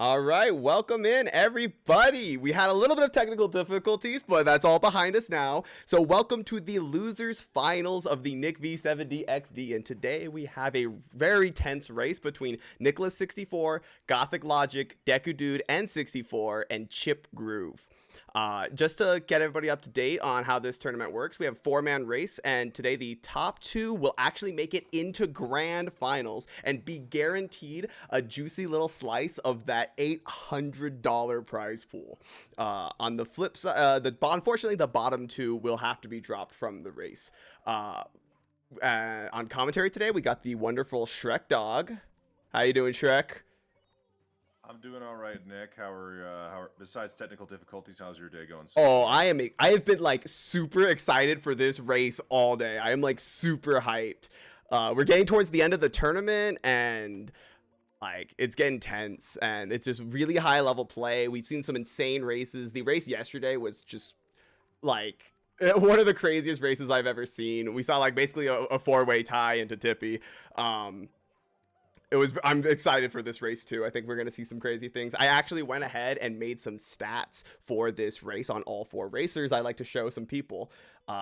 All right, welcome in everybody. We had a little bit of technical difficulties, but that's all behind us now. So welcome to the losers finals of the NICV 70 XD. And today we have a very tense race between Nicholas 64, Gothic Logic, Deku Dude, and 64, and Chip Groove. Just to get everybody up to date on how this tournament works, we have a 4-man race, and today the top 2 will actually make it into grand finals and be guaranteed a juicy little slice of that $800 prize pool. On the flip side, unfortunately, the bottom 2 will have to be dropped from the race. On commentary today, we got the wonderful Shrek Dog. How you doing, Shrek? I'm doing all right, Nick. How are besides technical difficulties, how's your day going? Oh, I have been like super excited for this race all day. I am like super hyped. We're getting towards the end of the tournament, and like it's getting tense, and it's just really high level play. We've seen some insane races. The race yesterday was just like one of the craziest races I've ever seen. We saw like basically a 4-way tie into Tippy. I'm excited for this race too. I think we're going to see some crazy things. I actually went ahead and made some stats for this race on all 4 racers. I like to show some people.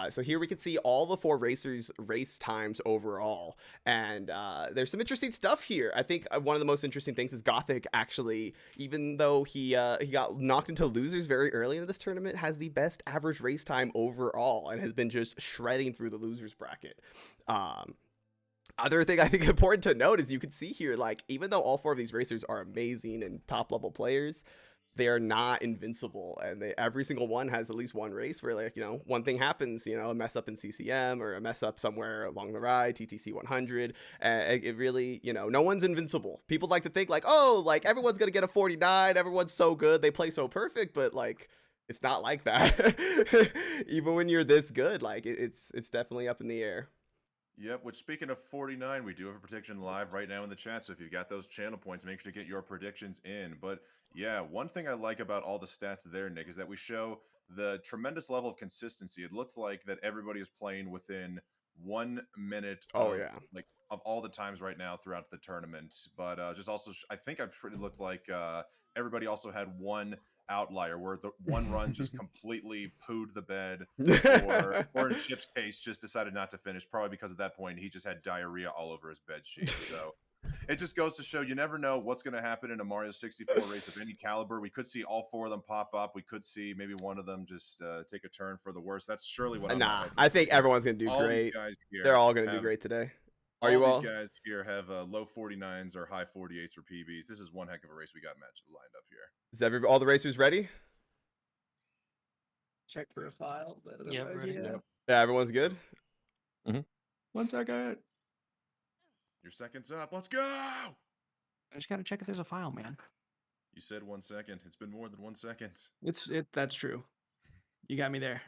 So here we can see all the 4 racers' race times overall. And there's some interesting stuff here. I think one of the most interesting things is Gothic actually, even though he got knocked into losers very early in this tournament, has the best average race time overall and has been just shredding through the losers bracket. Other thing I think important to note is you can see here, like, even though all 4 of these racers are amazing and top level players, they are not invincible, and every single one has at least one race where, like, one thing happens, a mess up in CCM or a mess up somewhere along the ride, TTC 100, and it really, no one's invincible. People like to think like, oh, like everyone's gonna get a 49, everyone's so good, they play so perfect, but like it's not like that. Even when you're this good, like it's definitely up in the air. Yep, which speaking of 49, we do have a prediction live right now in the chat, so if you've got those channel points, make sure to get your predictions in. But yeah, one thing I like about all the stats there, Nick, is that we show the tremendous level of consistency. It looks like that everybody is playing within 1 minute Oh of yeah. of all the times right now throughout the tournament. But just also, I think I pretty looked like everybody also had one outlier where the one run just completely pooed the bed, or in Chip's case, just decided not to finish, probably because at that point he just had diarrhea all over his bed sheet. So it just goes to show you never know what's going to happen in a Mario 64 race of any caliber. We could see all 4 of them pop up. We could see maybe one of them just take a turn for the worse. That's surely what I'm I think everyone's gonna do great. These guys here They're all gonna do great today. Are you all? These guys here have low 49s or high 48s for PBs. This is one heck of a race we got matched lined up here. Is all the racers ready? Check for a file. But Yep, ready. yeah. Yeah, everyone's good. 1 second. Your second's up. Let's go. I just gotta check if there's a file, man. You said 1 second. It's been more than 1 second. That's true. You got me there.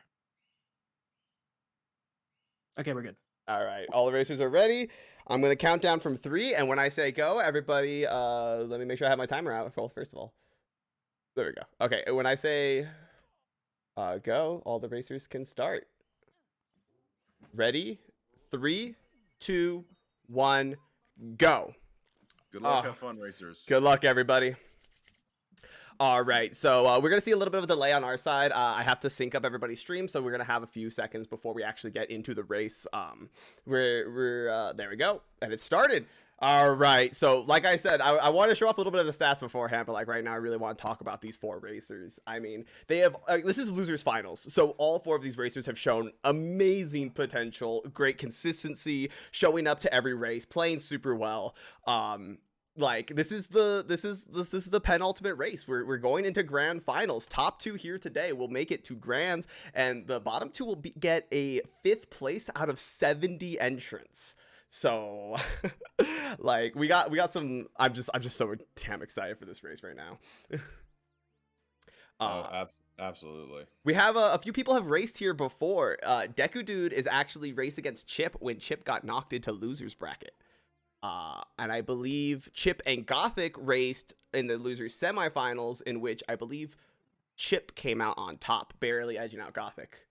Okay, we're good. All right, all the racers are ready. I'm gonna count down from 3, and when I say go, everybody, let me make sure I have my timer out. First of all, there we go. Okay, when I say go, all the racers can start. Ready? 3, 2, 1, go. Good luck, have fun, racers. Good luck, everybody. All right, so we're going to see a little bit of a delay on our side. I have to sync up everybody's stream, so we're going to have a few seconds before we actually get into the race. There we go, and it started. All right, so like I said, I want to show off a little bit of the stats beforehand, but like right now I really want to talk about these 4 racers. I mean, they have, this is losers finals, so all 4 of these racers have shown amazing potential, great consistency, showing up to every race, playing super well. Like this is the penultimate race. We're going into grand finals. Top 2 here today will make it to grands, and the bottom 2 will get a 5th place out of 70 entrants. So like we got some. I'm just so damn excited for this race right now. Absolutely. We have a few people have raced here before. Deku Dude is actually raced against Chip when Chip got knocked into losers bracket. And I believe Chip and Gothic raced in the losers semifinals, in which I believe Chip came out on top, barely edging out Gothic.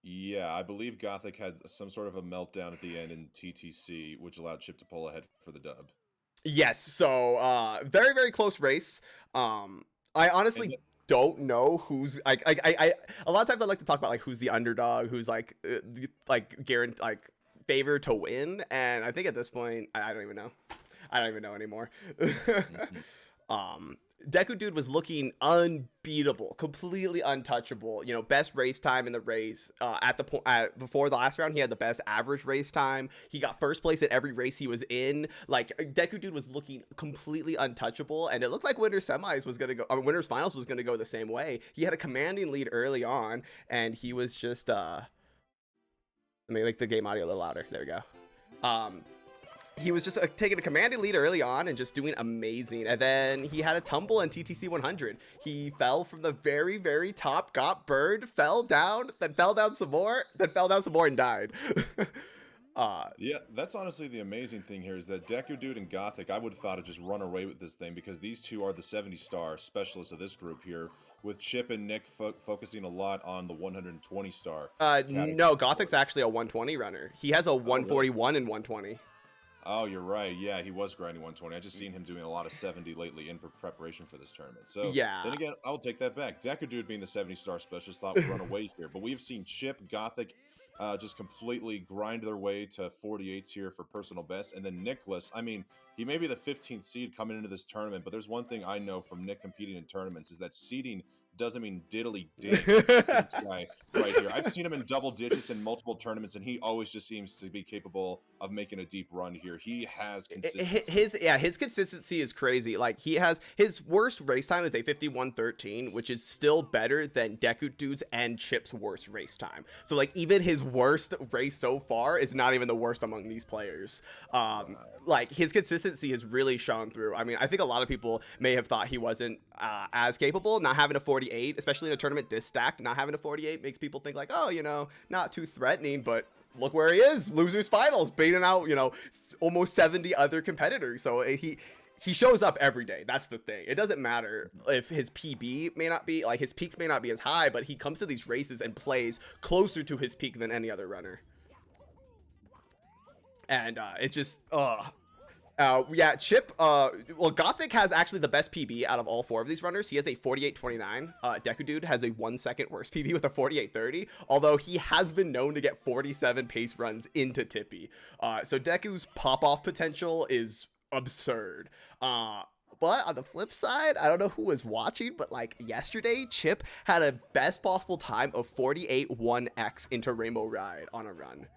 Yeah, I believe Gothic had some sort of a meltdown at the end in TTC, which allowed Chip to pull ahead for the dub. Yes, so very, very close race. I honestly And don't know who's I a lot of times I like to talk about like who's the underdog, who's like like guaranteed like favored to win, and I think at this point I don't even know. I don't even know anymore. Mhm. um Deku Dude was looking unbeatable, completely untouchable. You know, best race time in the race. At the point before the last round, he had the best average race time. He got first place at every race he was in. Like Deku Dude was looking completely untouchable, and it looked like winners semis was gonna go. Winners finals was gonna go the same way. He had a commanding lead early on, and he was just. Let me make the game audio a little louder. There we go. He was just taking a commanding lead early on and just doing amazing. And then he had a tumble in TTC 100. He fell from the very, very top, got burned, fell down, then fell down some more, then fell down some more and died. Yeah, that's honestly the amazing thing here is that Deku Dude and Gothic, I would have thought to just run away with this thing because these two are the 70-star specialists of this group here, with Chip and Nick focusing a lot on the 120-star category. No, Gothic's actually a 120 runner. He has a Oh, really? 141 and 120. Oh, you're right. Yeah, he was grinding 120. I just seen him doing a lot of 70 lately in preparation for this tournament. So Yeah. then again, I'll take that back. Deku Dude being the 70-star specialist thought we'd run away here, but we've seen Chip, Gothic, just completely grind their way to 48s here for personal best. And then Nicholas, I mean, he may be the 15th seed coming into this tournament, but there's one thing I know from Nick competing in tournaments is that seeding doesn't mean diddly ding for this guy right here. I've seen him in double digits in multiple tournaments, and he always just seems to be capable of making a deep run here. He has consistency. His consistency is crazy. Like he has his worst race time is a 51:13, which is still better than Deku Dude's and Chip's worst race time. So like even his worst race so far is not even the worst among these players. Like his consistency has really shown through. I mean, I think a lot of people may have thought he wasn't as capable. Not having a 48, especially in a tournament this stacked, not having a 48 makes people think like, oh, you know, not too threatening, but look where he is, losers finals, baiting out, you know, almost 70 other competitors. So he shows up every day. That's the thing. It doesn't matter if his PB may not be like his peaks may not be as high, but he comes to these races and plays closer to his peak than any other runner. And it's just yeah, Chip, well, Gothic has actually the best PB out of all four of these runners. He has a 48.29. Deku Dude has a 1 second worse PB with a 48.30, although he has been known to get 47 pace runs into Tippy. So Deku's pop-off potential is absurd. But on the flip side, I don't know who was watching, but like yesterday, Chip had a best possible time of 48.1x into Rainbow Ride on a run.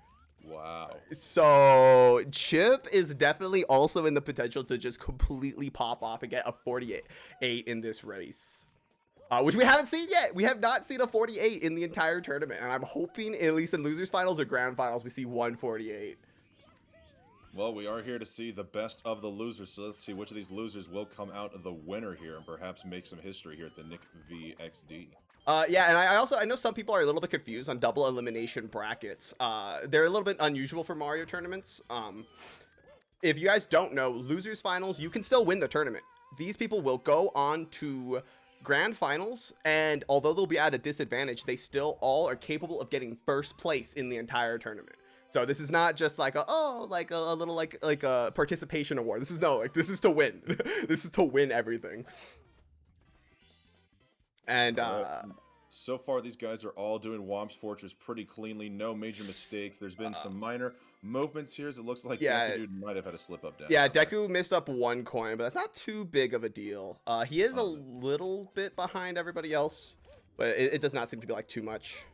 Wow. So Chip is definitely also in the potential to just completely pop off and get a 48 in this race, which we haven't seen yet. We have not seen a 48 in the entire tournament, and I'm hoping at least in losers finals or grand finals we see 148. Well, we are here to see the best of the losers, so let's see which of these losers will come out the winner here and perhaps make some history here at the NICV XD. Yeah, and I know some people are a little bit confused on double elimination brackets. They're a little bit unusual for Mario tournaments. If you guys don't know, losers finals, you can still win the tournament. These people will go on to grand finals, and although they'll be at a disadvantage, they still all are capable of getting first place in the entire tournament. So this is not just like a little like a participation award. This is this is to win. This is to win everything. And so far these guys are all doing Womp's Fortress pretty cleanly, no major mistakes. There's been some minor movements here, as it looks like Deku Dude might have had a slip up down. Yeah, Deku missed up 1 coin, but that's not too big of a deal. He is a little bit behind everybody else, but it does not seem to be like too much.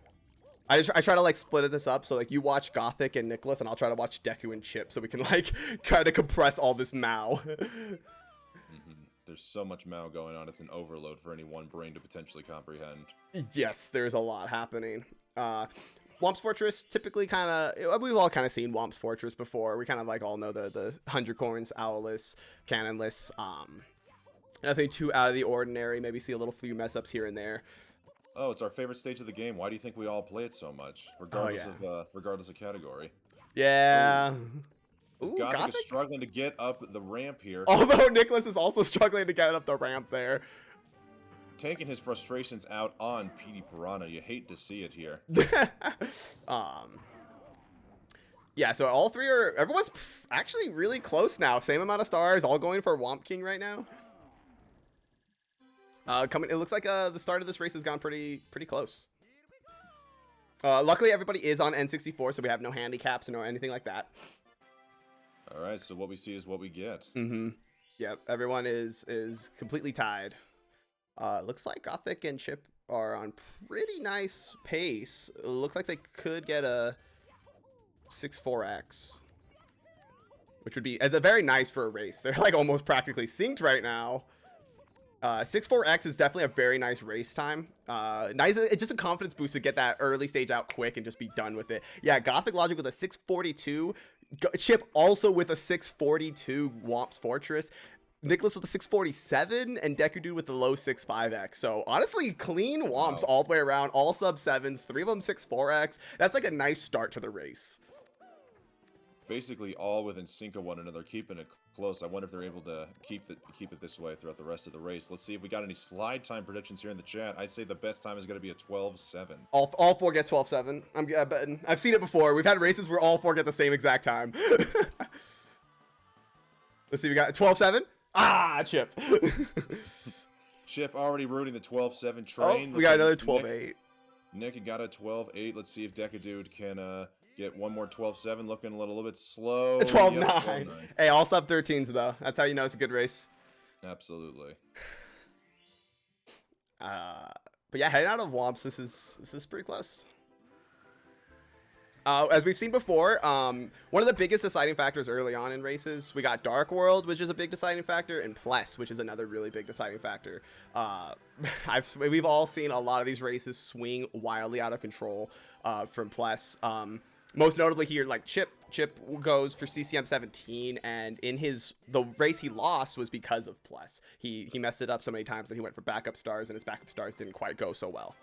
I try to like split this up, so like you watch Gothic and Nicholas, and I'll try to watch Deku and Chip, so we can like try to compress all this Mao. There's so much Mao going on, it's an overload for any one brain to potentially comprehend. Yes, there's a lot happening. Womp's Fortress, typically kind of, we've all kind of seen Womp's Fortress before. We kind of like all know the 100 coins, owlless, cannonless. Nothing too out of the ordinary. Maybe see a little few mess ups here and there. Oh, it's our favorite stage of the game. Why do you think we all play it so much, regardless of category? Yeah. Ooh, Gothic is struggling to get up the ramp here. Although Nicholas is also struggling to get up the ramp there. Taking his frustrations out on PD Piranha. You hate to see it here. Yeah, so all three are... Everyone's actually really close now. Same amount of stars, all going for Womp King right now. It looks like the start of this race has gone pretty close. Luckily, everybody is on N64, so we have no handicaps or anything like that. All right, so what we see is what we get. Yep, everyone is completely tied. Looks like Gothic and Chip are on pretty nice pace. Looks like they could get a 6-4X, which would be very nice for a race. They're like almost practically synced right now. 6-4X is definitely a very nice race time. Nice. It's just a confidence boost to get that early stage out quick and just be done with it. Yeah, Gothic Logic with a 642. Chip also with a 642 Womp's Fortress. Nicholas with a 647 and Deku Dude with the low 6.5x. So honestly, clean Womps all the way around, all sub 7s, 3 of them 6.4x. That's like a nice start to the race. Basically all within sync of one another, keeping it close. I wonder if they're able to keep it this way throughout the rest of the race. Let's see if we got any slide time predictions here in the chat. I'd say the best time is going to be a 12.7. All four gets 12.7. I'm betting. I've seen it before. We've had races where all four get the same exact time. Let's see, we got 12.7. Ah, Chip. Chip already rooting the 12.7 train. Oh, we got another 12.8. Nick got a 12.8. Let's see if Decadude can get one more 12.7. Looking a little bit slow. 12.9. Hey, all sub 13s though. That's how you know it's a good race. Absolutely. But yeah, heading out of Womps, this is pretty close. As we've seen before, one of the biggest deciding factors early on in races, we got Dark World, which is a big deciding factor, and Pless, which is another really big deciding factor. We've all seen a lot of these races swing wildly out of control from Pless. Most notably here, like Chip goes for CCM 17, and in the race he lost was because of Pless. He messed it up so many times that he went for backup stars, and his backup stars didn't quite go so well.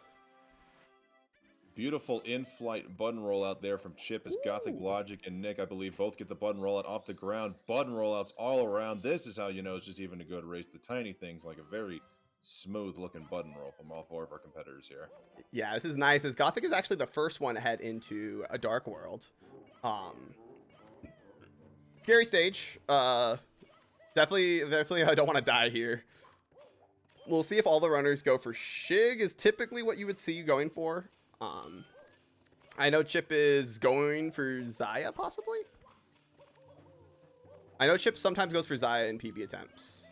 Beautiful in-flight button rollout there from Chip as Gothic Logic and Nick, I believe, both get the button rollout off the ground. Button rollouts all around. This is how you know it's just even a good race. The tiny things, like a very smooth-looking button roll from all four of our competitors here. Yeah, this is nice, as Gothic is actually the first one to head into a Dark World. Scary stage. Definitely I don't want to die here. We'll see if all the runners go for Shig, is typically what you would see going for. I know Chip is going for Zaya, possibly. I know Chip sometimes goes for Zaya in PB attempts,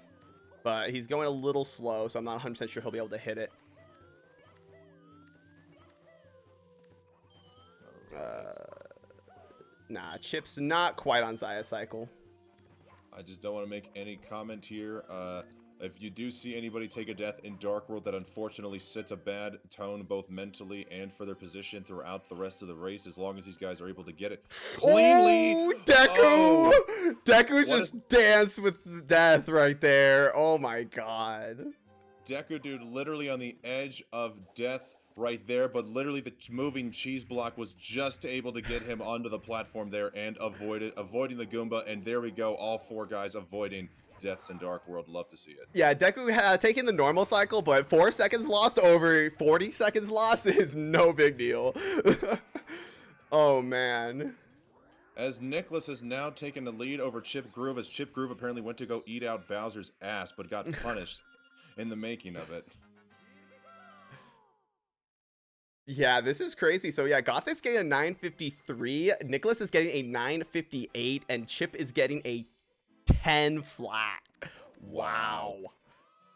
but he's going a little slow, so I'm not 100% sure he'll be able to hit it. Nah, Chip's not quite on Zaya's cycle. I just don't want to make any comment here. If you do see anybody take a death in Dark World, that unfortunately sets a bad tone both mentally and for their position throughout the rest of the race, as long as these guys are able to get it cleanly. Oh, Deku! Oh, Deku just danced with death right there. Oh my god. Deku Dude literally on the edge of death right there, but literally the moving cheese block was just able to get him onto the platform there and avoiding the Goomba, and there we go, all four guys avoiding deaths in Dark World. Love to see it. Yeah, Deku had taken the normal cycle, but 4 seconds lost over 40 seconds lost is no big deal. Oh man. As Nicholas has now taken the lead over Chip Groove, as Chip Groove apparently went to go eat out Bowser's ass, but got punished in the making of it. Yeah, this is crazy. So yeah, Gothic's getting a 953, Nicholas is getting a 958, and Chip is getting a 10 flat. Wow.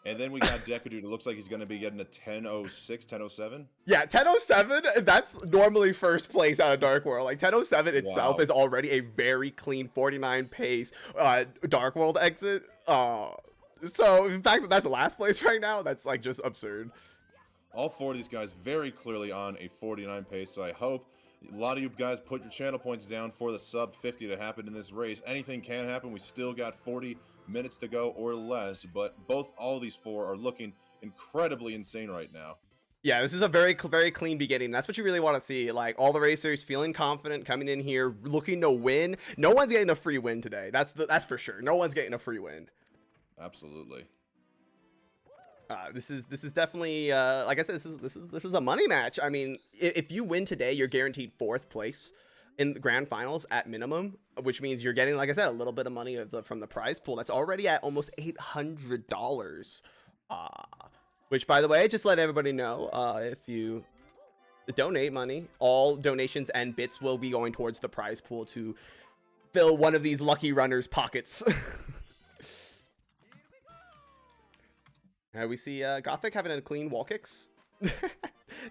And then we got Deku Dude. It looks like he's going to be getting a 1006, 1007. Yeah, 1007, that's normally first place out of Dark World. Like 1007 itself is already a very clean 49 pace Dark World exit. So the fact that that's the last place right now, that's like just absurd. All four of these guys very clearly on a 49 pace, so I hope a lot of you guys put your channel points down for the sub 50 that happened in this race. Anything can happen. We still got 40 minutes to go or less, but all these four are looking incredibly insane right now. Yeah, this is a very clean beginning. That's what you really want to see. Like all the racers feeling confident, coming in here looking to win. No one's getting a free win today. That's for sure. No one's getting a free win. Absolutely. This is definitely like I said, this is a money match. I mean, if you win today, you're guaranteed 4th place in the grand finals at minimum, which means you're getting, like I said, a little bit of money from the prize pool. That's already at almost $800. Which, by the way, just let everybody know, if you donate money, all donations and bits will be going towards the prize pool to fill one of these lucky runners' pockets. We see Gothic having a clean wall kicks.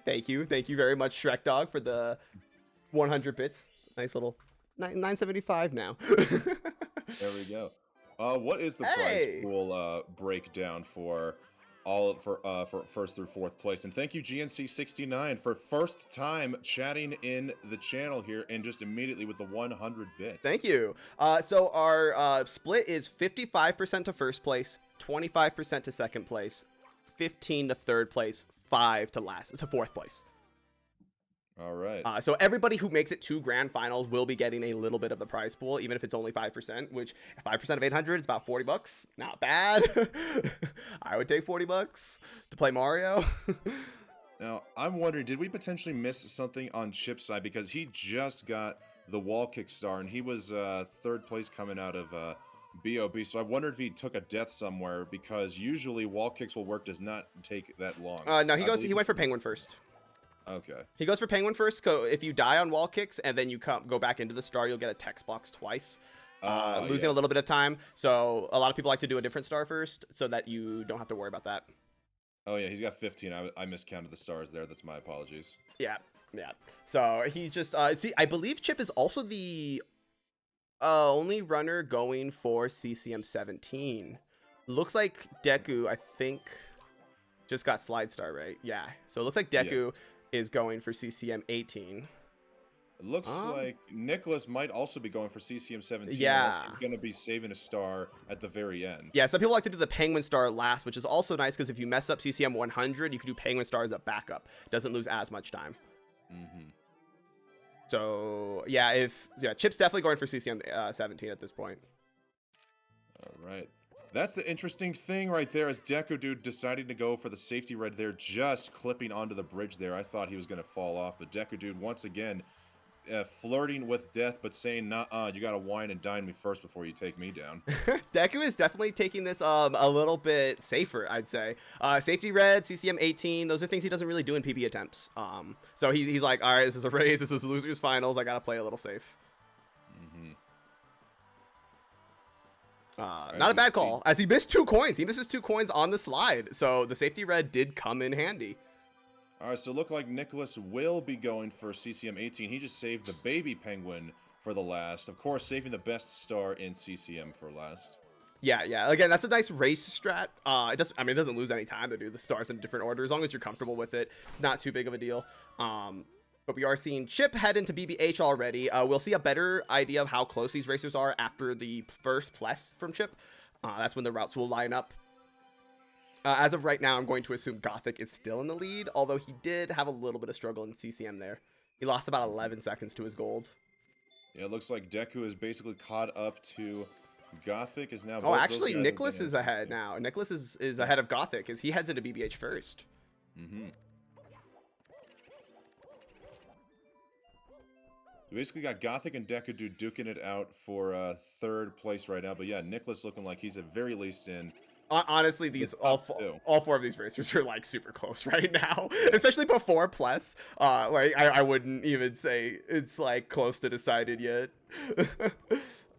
Thank you very much, Shrek Dog, for the 100 bits. Nice little 975 now. There we go. What is the prize pool breakdown for first through fourth place? And thank you GNC69 for first time chatting in the channel here and just immediately with the 100 bits. Thank you. So our split is 55% to first place, 25% to second place, 15 to third place, 5 to fourth place. All right. So everybody who makes it to grand finals will be getting a little bit of the prize pool, even if it's only 5%, which 5% of 800 is about 40 bucks. Not bad. I would take 40 bucks to play Mario. Now, I'm wondering, did we potentially miss something on Chip's side? Because he just got the wall kick star, and he was third place coming out of BOB. So I wondered if he took a death somewhere, because usually wall kicks will work does not take that long. No, he went for Penguin first. Okay. He goes for Penguin first. If you die on wall kicks and then you go back into the star, you'll get a text box twice, losing a little bit of time. So a lot of people like to do a different star first so that you don't have to worry about that. Oh, yeah, he's got 15. I miscounted the stars there. That's my apologies. Yeah. So he's just, see, I believe Chip is also the only runner going for CCM 17. Looks like Deku, I think, just got slide star, right? Yeah. So it looks like Deku is going for CCM 18. It looks like Nicholas might also be going for CCM 17. Yeah. He's going to be saving a star at the very end. Yeah, some people like to do the Penguin star last, which is also nice because if you mess up CCM 100, you can do Penguin star as a backup. Doesn't lose as much time. Mm-hmm. So, yeah, Chip's definitely going for CCM 17 at this point. All right. That's the interesting thing right there, as Deku Dude deciding to go for the safety red there, just clipping onto the bridge there. I thought he was going to fall off, but Deku Dude once again flirting with death, but saying, "Nah, you got to wine and dine me first before you take me down." Deku is definitely taking this a little bit safer, I'd say. Safety red, CCM 18, those are things he doesn't really do in PB attempts. So he's like, all right, this is a race, this is losers finals, I got to play a little safe. Not a bad call, as he missed 2 coins. He misses 2 coins on the slide, so the safety red did come in handy. All right, so look like Nicholas will be going for CCM 18. He just saved the baby penguin for the last. Of course, saving the best star in CCM for last. Yeah. Again, that's a nice race strat. It doesn't lose any time to do the stars in different order as long as you're comfortable with it. It's not too big of a deal. But we are seeing Chip head into BBH already. We'll see a better idea of how close these racers are after the first plus from Chip. That's when the routes will line up. As of right now, I'm going to assume Gothic is still in the lead, although he did have a little bit of struggle in CCM there. He lost about 11 seconds to his gold. Yeah, it looks like Deku is basically caught up to Gothic. Is now. Oh, actually, Nicholas is ahead now. Nicholas is ahead of Gothic as he heads into BBH first. Mm-hmm. We basically got Gothic and Deku Dude duking it out for third place right now. But yeah, Nicholas looking like he's at very least in. Honestly, all 4 of these racers are like super close right now, especially before plus. Like I wouldn't even say it's like close to decided yet.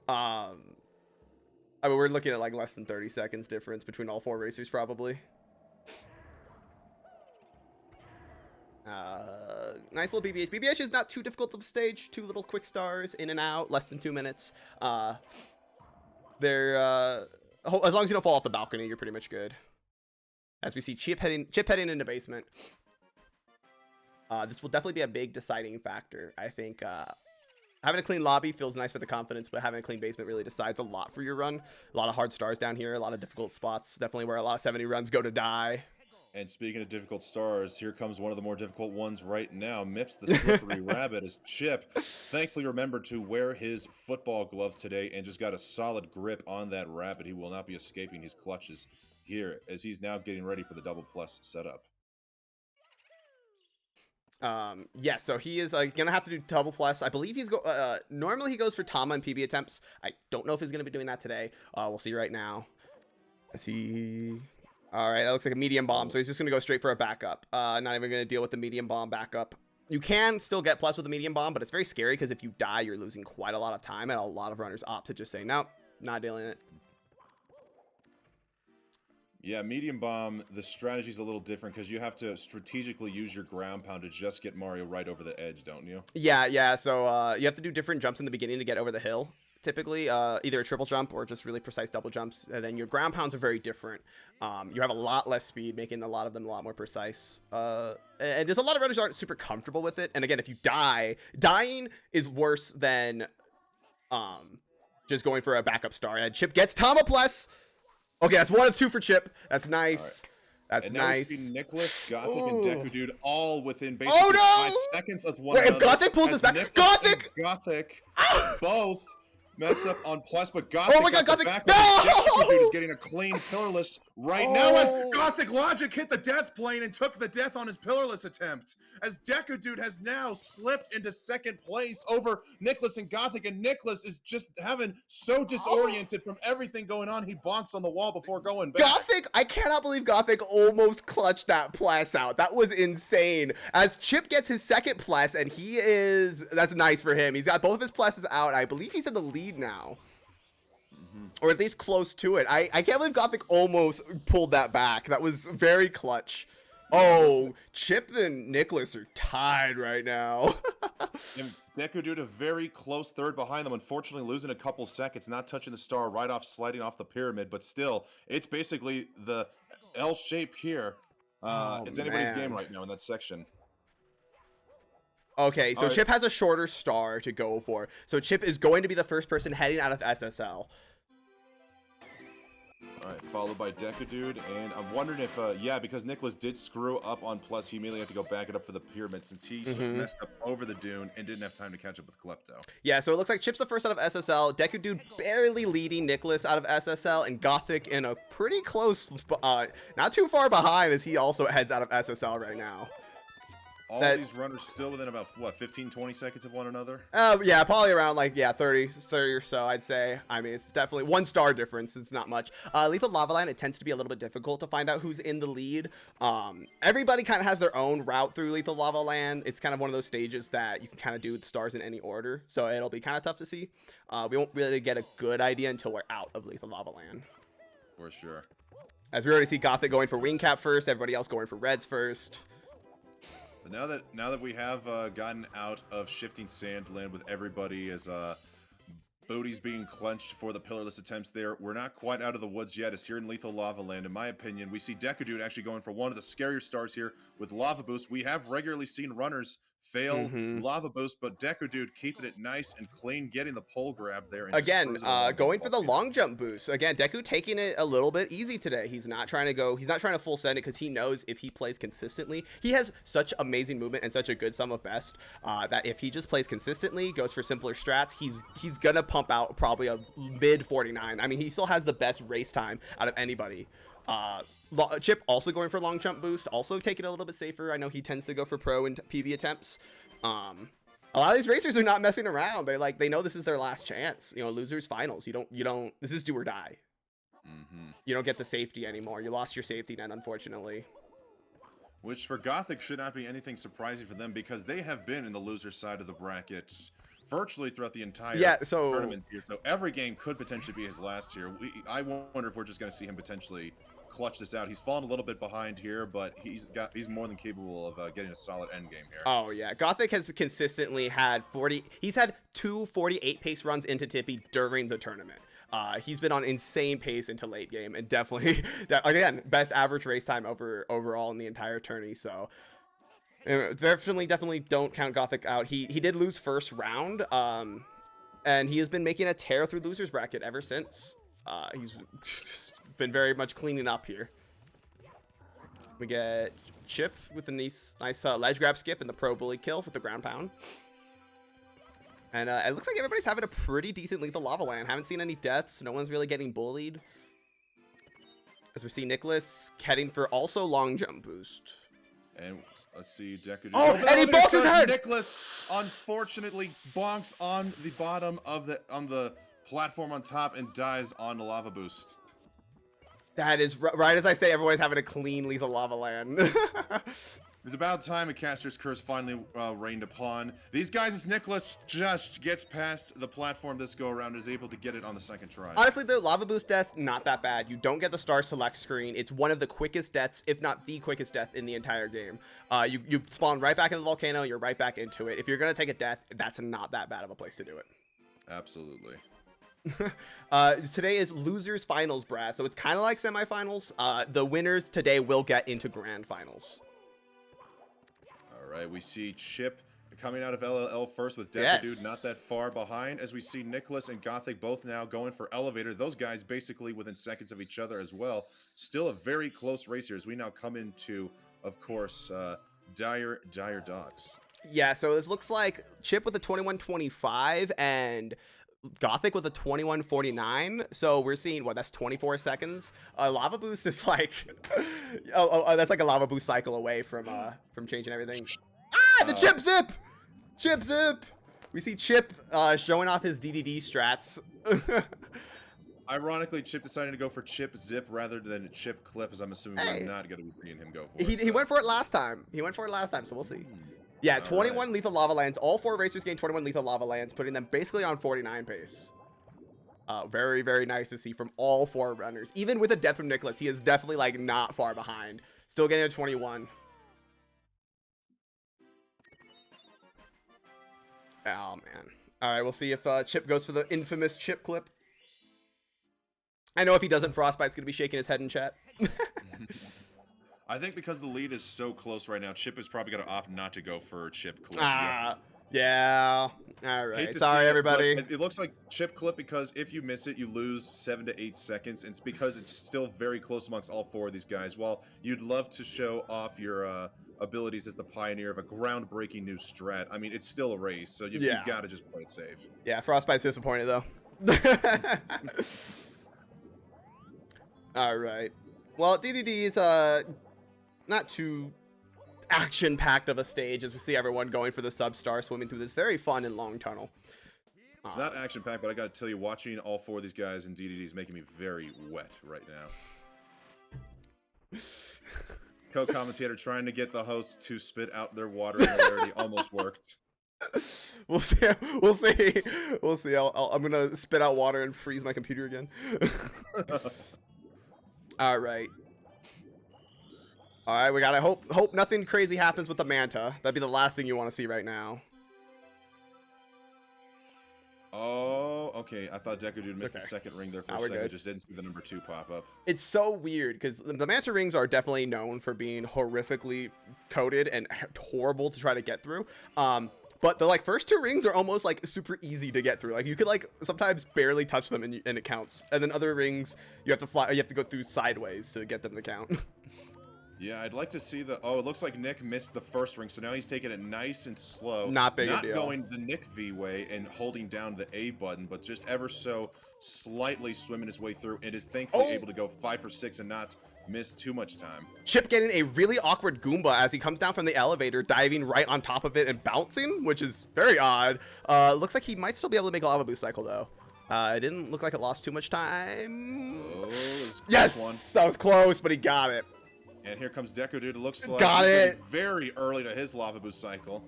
I mean, we're looking at like less than 30 seconds difference between all 4 racers probably. Nice little BBH. BBH is not too difficult of a stage. 2 little quick stars in and out, less than 2 minutes. They're as long as you don't fall off the balcony, you're pretty much good. As we see Chip heading into basement. This will definitely be a big deciding factor. I think having a clean lobby feels nice for the confidence, but having a clean basement really decides a lot for your run. A lot of hard stars down here, a lot of difficult spots. Definitely where a lot of 70 runs go to die. And speaking of difficult stars, here comes one of the more difficult ones right now. Mips the slippery rabbit as Chip thankfully remembered to wear his football gloves today and just got a solid grip on that rabbit. He will not be escaping his clutches here as he's now getting ready for the double plus setup. Yeah, so he is gonna have to do double plus. I believe he's normally he goes for Tama and PB attempts. I don't know if he's gonna be doing that today. We'll see right now as he All right, that looks like a medium bomb, so he's just gonna go straight for a backup. Not even gonna deal with the medium bomb backup. You can still get plus with a medium bomb, but it's very scary because if you die, you're losing quite a lot of time, and a lot of runners opt to just say, nope, not dealing it. Yeah, medium bomb, the strategy's a little different because you have to strategically use your ground pound to just get Mario right over the edge, don't you? Yeah, so you have to do different jumps in the beginning to get over the hill. Typically, either a triple jump or just really precise double jumps. And then your ground pounds are very different. You have a lot less speed, making a lot of them a lot more precise. And there's a lot of runners aren't super comfortable with it. And again, if you dying is worse than just going for a backup star. And Chip gets Tama Plus. Okay, that's 1 of 2 for Chip. That's nice. That's and nice. Now we see Nicholas, Gothic, and Deku Dude all within Oh, basically no! 5 seconds of one Wait, another. if Gothic pulls us back, Nicholas Gothic! and Gothic both mess up on plus, but Gothic Oh my God, Gothic! back No! Deku Dude is getting a clean pillarless right now as Oh. Gothic Logic hit the death plane and took the death on his pillarless attempt. As Deku Dude has now slipped into second place over Nicholas and Gothic, and Nicholas is just having so disoriented from everything going on, he bonks on the wall before going back. Gothic, I cannot believe Gothic almost clutched that plus out. That was insane. As Chip gets his second plus, and that's nice for him. He's got both of his pluses out. I believe he's in the lead now. Or at least close to it. I can't believe Gothic almost pulled that back. That was very clutch. Oh, Chip and Nicholas are tied right now. And Deku Dude a very close third behind them, unfortunately losing a couple seconds, not touching the star, right off sliding off the pyramid, but still, it's basically the L shape here. It's anybody's game right now in that section. Okay, so All right. Chip has a shorter star to go for. So Chip is going to be the first person heading out of SSL. All right, followed by Deku Dude, and I'm wondering if, because Nicholas did screw up on plus, he immediately had to go back it up for the pyramid since he messed up over the dune and didn't have time to catch up with Klepto. Yeah, so it looks like Chip's the first out of SSL, Deku Dude barely leading Nicholas out of SSL, and Gothic in a pretty close, not too far behind as he also heads out of SSL right now. All these runners still within about, what, 15, 20 seconds of one another? Yeah, probably around 30 or so, I'd say. I mean, it's definitely 1 star difference. It's not much. Lethal Lava Land, it tends to be a little bit difficult to find out who's in the lead. Everybody kind of has their own route through Lethal Lava Land. It's kind of one of those stages that you can kind of do the stars in any order, so it'll be kind of tough to see. We won't really get a good idea until we're out of Lethal Lava Land. For sure. As we already see Gothic going for Wing Cap first, everybody else going for Reds first. But now that we have gotten out of Shifting Sandland with everybody as booties being clenched for the pillarless attempts there, we're not quite out of the woods yet. As here in Lethal Lava Land, in my opinion, we see Deku Dude actually going for one of the scarier stars here with Lava Boost. We have regularly seen runners fail Lava Boost, but Deku Dude keeping it nice and clean, getting the pole grab there. And again, going for the long jump boost. Again, Deku taking it a little bit easy today. He's not trying to full send it because he knows if he plays consistently, he has such amazing movement and such a good sum of best that if he just plays consistently, goes for simpler strats, he's gonna pump out probably a mid 49. I mean, he still has the best race time out of anybody. Chip also going for long jump boost, also taking it a little bit safer. I know he tends to go for pro and PB attempts. A lot of these racers are not messing around. They know this is their last chance. You know, losers finals. You don't. This is do or die. You don't get the safety anymore. You lost your safety net, unfortunately. Which for Gothic should not be anything surprising for them because they have been in the loser side of the bracket virtually throughout the entire tournament here. So every game could potentially be his last here. I wonder if we're just going to see him potentially clutch this out. He's fallen a little bit behind here, but he's more than capable of getting a solid end game here. Oh yeah, Gothic has consistently had 40. He's had 2 48 pace runs into Tippy during the tournament. He's been on insane pace into late game and definitely, again, best average race time overall in the entire tourney. So definitely don't count Gothic out. He did lose first round, and he has been making a tear through losers bracket ever since. He's been very much cleaning up here. We get Chip with a nice ledge grab skip and the pro bully kill with the ground pound. And it looks like everybody's having a pretty decent Lethal Lava Land. Haven't seen any deaths. No one's really getting bullied. As we see Nicholas heading for also long jump boost. And let's see, Deku. Oh, and he bonks his head! Nicholas unfortunately bonks on the bottom of the platform on top and dies on the lava boost. That is right as I say, everyone's having a clean lethal lava land. It was about time a caster's curse finally rained upon these guys as Nicholas just gets past the platform this go around and is able to get it on the second try. Honestly, the lava boost death, not that bad. You don't get the star select screen. It's one of the quickest deaths, if not the quickest death in the entire game. You spawn right back in the volcano, you're right back into it. If you're going to take a death, that's not that bad of a place to do it. Absolutely. Today is losers finals, Brad, so it's kind of like semifinals. The winners today will get into grand finals. All right, we see Chip coming out of LLL first with Decadude not that far behind, as we see Nicholas and Gothic both now going for elevator. Those guys basically within seconds of each other as well. Still a very close race here as we now come into, of course, Dire Dogs. Yeah, so this looks like Chip with a 21.25 and Gothic with a 21.49. So we're seeing what, that's 24 seconds. Lava boost is like that's like a lava boost cycle away from changing everything. The chip zip. We see Chip showing off his DDD strats. Ironically, Chip decided to go for Chip Zip rather than Chip Clip, as I'm assuming we're not going to be seeing him go for it. He went for it last time. So we'll see. Yeah, 21 lethal lava lands. All 4 racers gain 21 lethal lava lands, putting them basically on 49 pace. Very, very nice to see from all 4 runners. Even with a death from Nicholas, he is definitely like not far behind. Still getting a 21. Oh, man. All right, we'll see if Chip goes for the infamous Chip clip. I know if he doesn't, Frostbite's going to be shaking his head in chat. I think because the lead is so close right now, Chip is probably going to opt not to go for Chip Clip. Yeah. All right. Sorry, everybody. It looks like Chip Clip because if you miss it, you lose 7 to 8 seconds. And it's because it's still very close amongst all 4 of these guys. While you'd love to show off your abilities as the pioneer of a groundbreaking new strat, I mean, it's still a race, so you got to just play it safe. Yeah, Frostbite's disappointed, though. All right. Well, DDD is not too action-packed of a stage as we see everyone going for the sub-star, swimming through this very fun and long tunnel. It's not action-packed, but I got to tell you, watching all 4 of these guys in DDD is making me very wet right now. Co-commentator trying to get the host to spit out their water hilarity almost worked. We'll see. I'm gonna spit out water and freeze my computer again. All right. We gotta hope nothing crazy happens with the Manta. That'd be the last thing you want to see right now. Oh, okay. I thought Decadude missed the second ring there for a second. I just didn't see the number 2 pop up. It's so weird because the Manta rings are definitely known for being horrifically coded and horrible to try to get through. But the first 2 rings are almost like super easy to get through. Like you could sometimes barely touch them and it counts. And then other rings you have to fly. You have to go through sideways to get them to count. Yeah, I'd like to see the... Oh, it looks like Nick missed the first ring, so now he's taking it nice and slow. Not big a deal. Not going the NICV way and holding down the A button, but just ever so slightly swimming his way through and is thankfully able to go 5 for 6 and not miss too much time. Chip getting a really awkward Goomba as he comes down from the elevator, diving right on top of it and bouncing, which is very odd. Looks like he might still be able to make a lava boost cycle, though. It didn't look like it lost too much time. Oh, yes! That was close, but he got it. And here comes Decadude. It looks like got it very early to his lava boost cycle.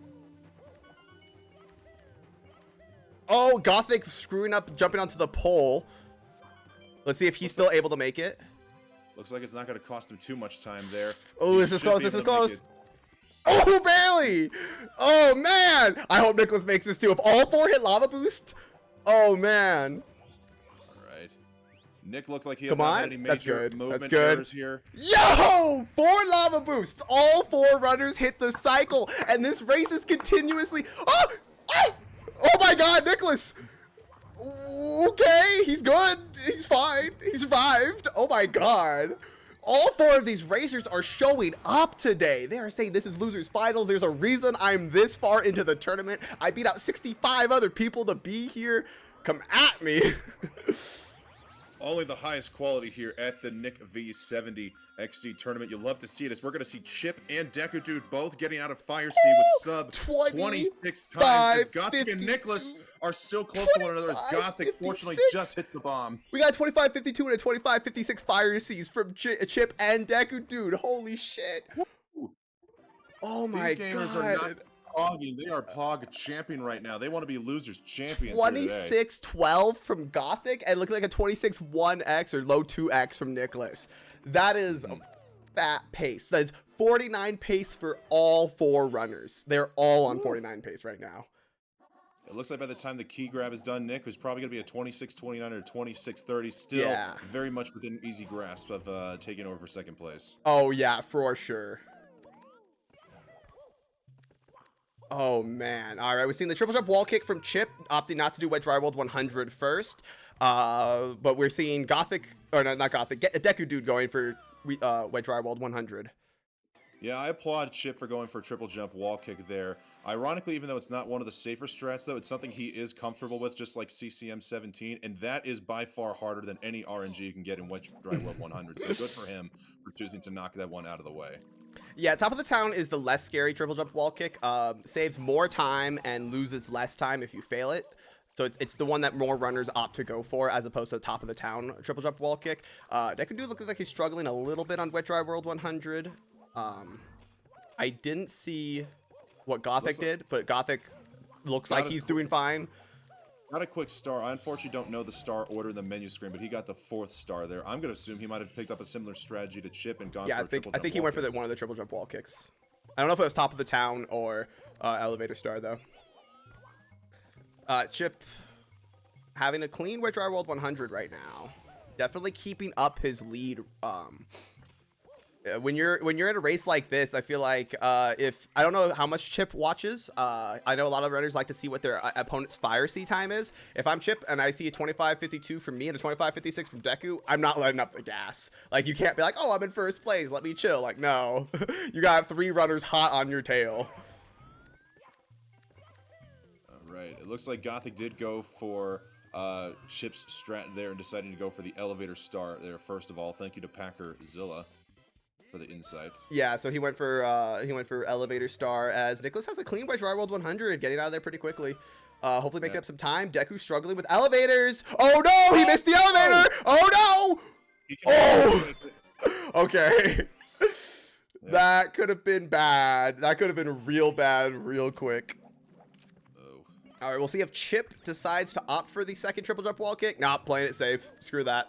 Oh, Gothic screwing up, jumping onto the pole. Let's see if he's still able to make it. Looks like it's not going to cost him too much time there. Oh, this is close. This is close. Oh, barely. Oh, man. I hope Nicholas makes this too. If all 4 hit lava boost. Oh, man. Nick looked like he has not had any major movement errors here. Yo! 4 lava boosts. All 4 runners hit the cycle, and this race is continuously... Oh my god, Nicholas! Okay, he's good. He's fine. He survived. Oh my god. All 4 of these racers are showing up today. They are saying this is losers finals. There's a reason I'm this far into the tournament. I beat out 65 other people to be here. Come at me. Only the highest quality here at the NICV 70 XD tournament. You'll love to see it as we're going to see Chip and Decadude both getting out of Fire C with sub 26 times as Gothic and Nicholas are still close to one another as Gothic fortunately just hits the bomb. We got a 25-52 and a 25-56 fire seas from Chip and Deku, dude. Holy shit. Oh my god. These gamers are not pogging. They are pog champion right now. They want to be losers champions 26-12 from Gothic and looking like a 26-1x or low 2x from Nicholas. That is a fat pace. That is 49 pace for all 4 runners. They're all on 49 pace right now. It looks like by the time the key grab is done, Nick, is probably going to be a 26-29 or 26-30. Still very much within easy grasp of taking over for second place. Oh, yeah, for sure. Oh, man. All right, we've seen the triple jump wall kick from Chip, opting not to do Wet Dry World 100 first. But we're seeing Gothic, or not Gothic, Deku Dude going for Wet Dry World 100. Yeah, I applaud Chip for going for a triple jump wall kick there. Ironically, even though it's not one of the safer strats, though, it's something he is comfortable with, just like CCM 17, and that is by far harder than any RNG you can get in Wet Dry World 100. So good for him for choosing to knock that one out of the way. Yeah, Top of the Town is the less scary triple jump wall kick. Saves more time and loses less time if you fail it. So it's the one that more runners opt to go for as opposed to the Top of the Town triple jump wall kick. Deku Dude looks like he's struggling a little bit on Wet Dry World 100. I didn't see what Gothic did, but Gothic looks like he's doing fine. Got a quick star. I unfortunately don't know the star order in the menu screen, but he got the 4th star there. I'm going to assume he might have picked up a similar strategy to Chip and gone for a triple jump. I think he went for one of the triple jump wall kicks. I don't know if it was Top of the Town or elevator star though. Chip having a clean Wet Dry World 100 right now. Definitely keeping up his lead. When you're in a race like this, I feel like if I don't know how much Chip watches, I know a lot of runners like to see what their opponent's fire C time is. If I'm Chip and I see a 25-52 from me and a 25-56 from Deku, I'm not letting up the gas. Like, you can't be like, oh, I'm in first place, let me chill. Like, no. You got 3 runners hot on your tail. All right, it looks like Gothic did go for Chip's strat there and deciding to go for the elevator star there first of all. Thank you to Packer Zilla for the insight. Yeah, so he went for elevator star as Nicholas has a clean Wet Dry World 100, getting out of there pretty quickly. Hopefully making up some time. Deku struggling with elevators. Oh no, he missed the elevator. Oh no. Oh. Okay. Yeah. That could have been bad. That could have been real bad real quick. Oh. All right, we'll see if Chip decides to opt for the second triple jump wall kick. Nah, playing it safe. Screw that.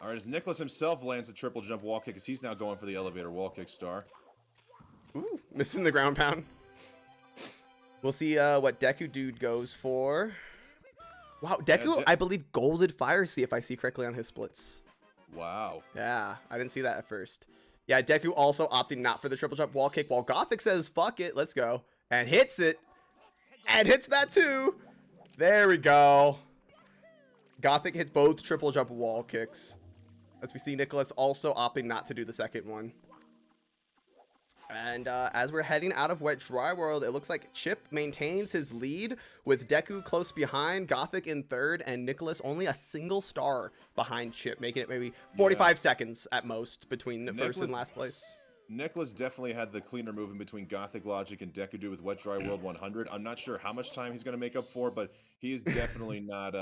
All right, as Nicholas himself lands a triple jump wall kick, as he's now going for the elevator wall kick star. Ooh, missing the ground pound. We'll see what Deku Dude goes for. Wow, Deku, I believe, golded Fire Sea if I see correctly on his splits. Wow. Yeah, I didn't see that at first. Yeah, Deku also opting not for the triple jump wall kick, while Gothic says, fuck it, let's go. And hits it. And hits that too. There we go. Gothic hit both triple jump wall kicks. As we see Nicholas also opting not to do the second one. And as we're heading out of Wet Dry World, it looks like Chip maintains his lead with Deku close behind, Gothic in third, and Nicholas only a single star behind Chip, making it maybe 45 seconds at most between the first and last place. Nicholas definitely had the cleaner move in between Gothic Logic and Deku Dude with Wet Dry World 100. I'm not sure how much time he's going to make up for, but he is definitely not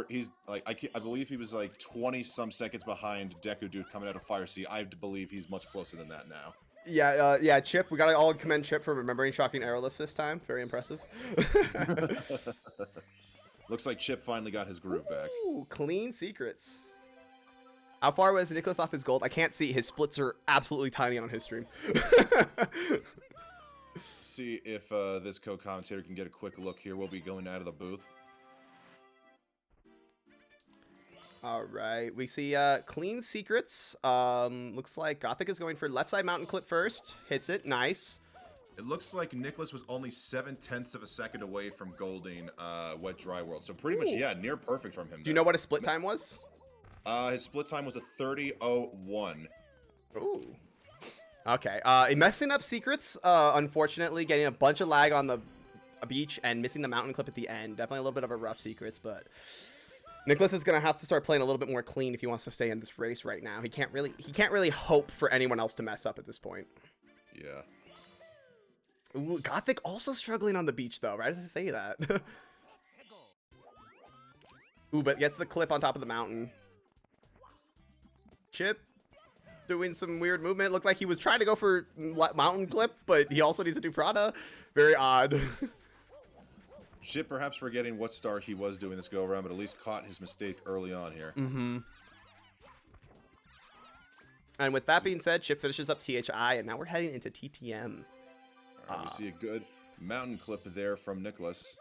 he's like I believe he was like 20 some seconds behind Deku Dude coming out of Fire Sea. I believe he's much closer than that now. Yeah, yeah, Chip. We gotta all commend Chip for remembering shocking arrowless this time. Very impressive. Looks like Chip finally got his groove back. Ooh, clean secrets. How far was Nicholas off his gold? I can't see. His splits are absolutely tiny on his stream. See if this co-commentator can get a quick look here. We'll be going out of the booth. All right, we see clean secrets. Looks like Gothic is going for left side mountain clip first. Hits it, nice. It looks like Nicholas was only 0.7 of a second away from golding Wet Dry World. So pretty much, yeah, near perfect from him. Do you know what his split time was? His split time was a 30:01. Ooh. Okay. Messing up secrets. Unfortunately, getting a bunch of lag on the beach and missing the mountain clip at the end. Definitely a little bit of a rough secrets, but Nicholas is gonna have to start playing a little bit more clean if he wants to stay in this race right now. He can't really hope for anyone else to mess up at this point. Yeah. Ooh, Gothic also struggling on the beach though. Right as I say that. Ooh, but gets the clip on top of the mountain. Chip doing some weird movement. Looked like he was trying to go for mountain clip, but he also needs to do Prada. Very odd. Chip perhaps forgetting what star he was doing this go around, but at least caught his mistake early on here. Mm-hmm. And with that being said, Chip finishes up THI, and now we're heading into TTM. All right, we see a good mountain clip there from Nicholas.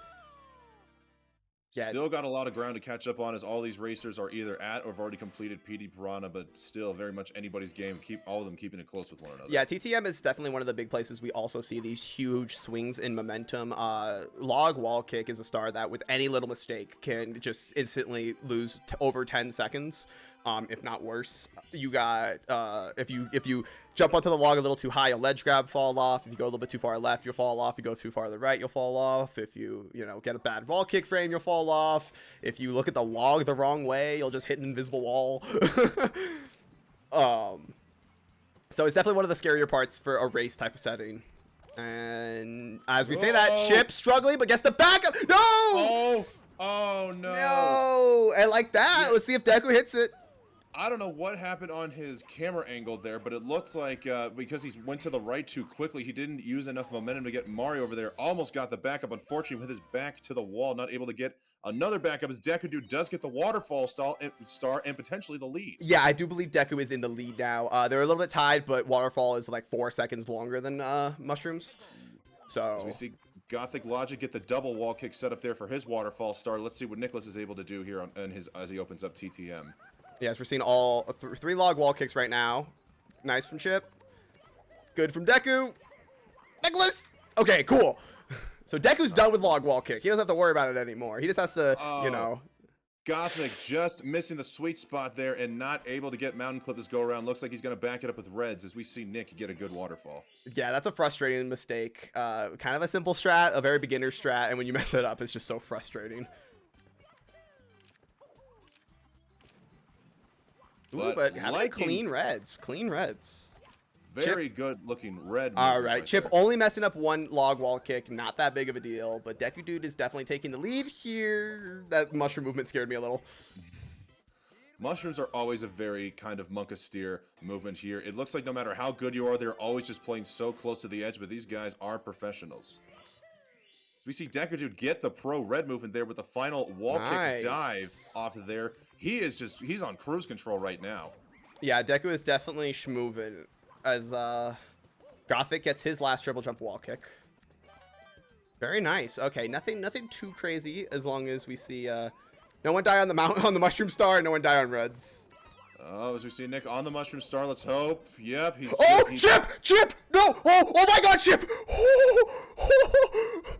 Yeah. Still got a lot of ground to catch up on, as all these racers are either at or have already completed PD Piranha, but still very much anybody's game. Keep all of them keeping it close with one another. Yeah, TTM is definitely one of the big places we also see these huge swings in momentum. Log Wall Kick is a star that with any little mistake can just instantly lose over 10 seconds. If not worse. You got if you jump onto the log a little too high, a ledge grab fall off. If you go a little bit too far left, you'll fall off. If you go too far to the right, you'll fall off. If you get a bad wall kick frame, you'll fall off. If you look at the log the wrong way, you'll just hit an invisible wall. So it's definitely one of the scarier parts for a race type of setting. And as we say that, Chip struggling, but gets the backup. No! Oh no! No! And like that, let's see if Deku hits it. I don't know what happened on his camera angle there, but it looks like because he went to the right too quickly, he didn't use enough momentum to get Mario over there. Almost got the backup. Unfortunately, with his back to the wall, not able to get another backup, as Deku Dude does get the waterfall star and potentially the lead. Yeah, I do believe Deku is in the lead now. They're a little bit tied, but Waterfall is like 4 seconds longer than Mushrooms. So as we see Gothic Logic get the double wall kick set up there for his waterfall star. Let's see what Nicholas is able to do here as he opens up TTM. Yes, we're seeing all three log wall kicks right now. Nice from Chip. Good from Deku. Nicholas! Okay, cool. So Deku's done with log wall kick. He doesn't have to worry about it anymore. He just has to, Gothic just missing the sweet spot there and not able to get mountain clip this go around. Looks like he's going to back it up with Reds as we see Nick get a good waterfall. Yeah, that's a frustrating mistake. Kind of a simple strat, a very beginner strat, and when you mess it up, it's just so frustrating. Ooh, but having clean reds. Clean reds. Very good looking red. All right, Chip only messing up one log wall kick. Not that big of a deal, but Deku Dude is definitely taking the lead here. That mushroom movement scared me a little. Mushrooms are always a very kind of monk-steer movement here. It looks like no matter how good you are, they're always just playing so close to the edge, but these guys are professionals. So we see Deku Dude get the pro red movement there with the final wall kick dive off of there. He's on cruise control right now. Yeah, Deku is definitely schmoving as Gothic gets his last triple jump wall kick. Very nice. Okay, nothing too crazy as long as we see no one die on the mushroom star and no one die on reds. Oh, as we see Nick on the mushroom star, let's hope. Yep, he's Chip! No! Oh my god, Chip!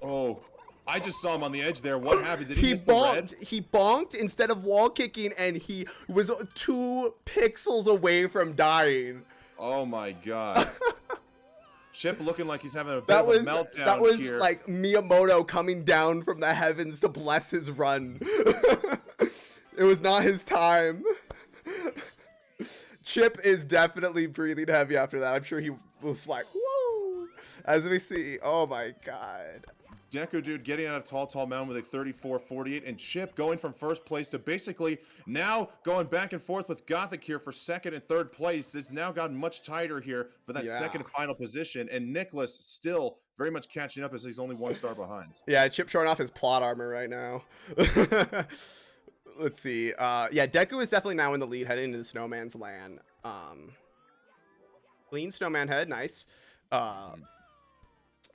Oh, I just saw him on the edge there. What happened? Did he miss the red? He bonked instead of wall kicking, and he was 2 pixels away from dying. Oh my god. Chip looking like he's having a bit of a meltdown. That was here. like Miyamoto coming down from the heavens to bless his run. It was not his time. Chip is definitely breathing heavy after that. I'm sure he was like, whoa. As we see, oh my god. Deku Dude getting out of Tall Mountain with a 34-48, and Chip going from first place to basically now going back and forth with Gothic here for second and third place. It's now gotten much tighter here for that second and final position, and Nicholas still very much catching up as he's only 1 star behind. Yeah, Chip showing off his plot armor right now. Let's see. Yeah, Deku is definitely now in the lead heading into the Snowman's Land. Clean Snowman head, nice.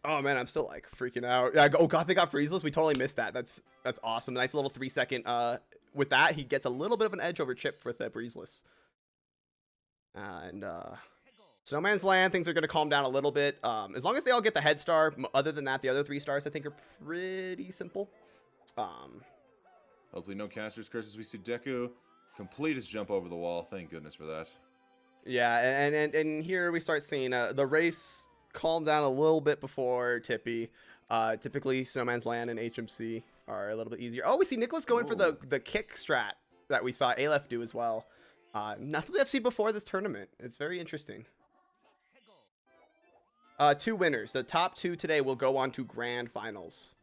Oh man, I'm still like freaking out. Yeah, Gothic got freezeless. We totally missed that. That's awesome. Nice little 3-second. With that, he gets a little bit of an edge over Chip with the breezeless. And Snowman's Land, things are gonna calm down a little bit. As long as they all get the head star. Other than that, the other 3 stars I think are pretty simple. Hopefully no caster's curses. We see Deku complete his jump over the wall. Thank goodness for that. Yeah, and here we start seeing the race calm down a little bit before Tippy. Typically Snowman's Land and HMC are a little bit easier. Oh, we see Nicholas going for the kick strat that we saw Aleph do as well. Nothing I've seen before this tournament. It's very interesting. 2 winners. The top 2 today will go on to grand finals.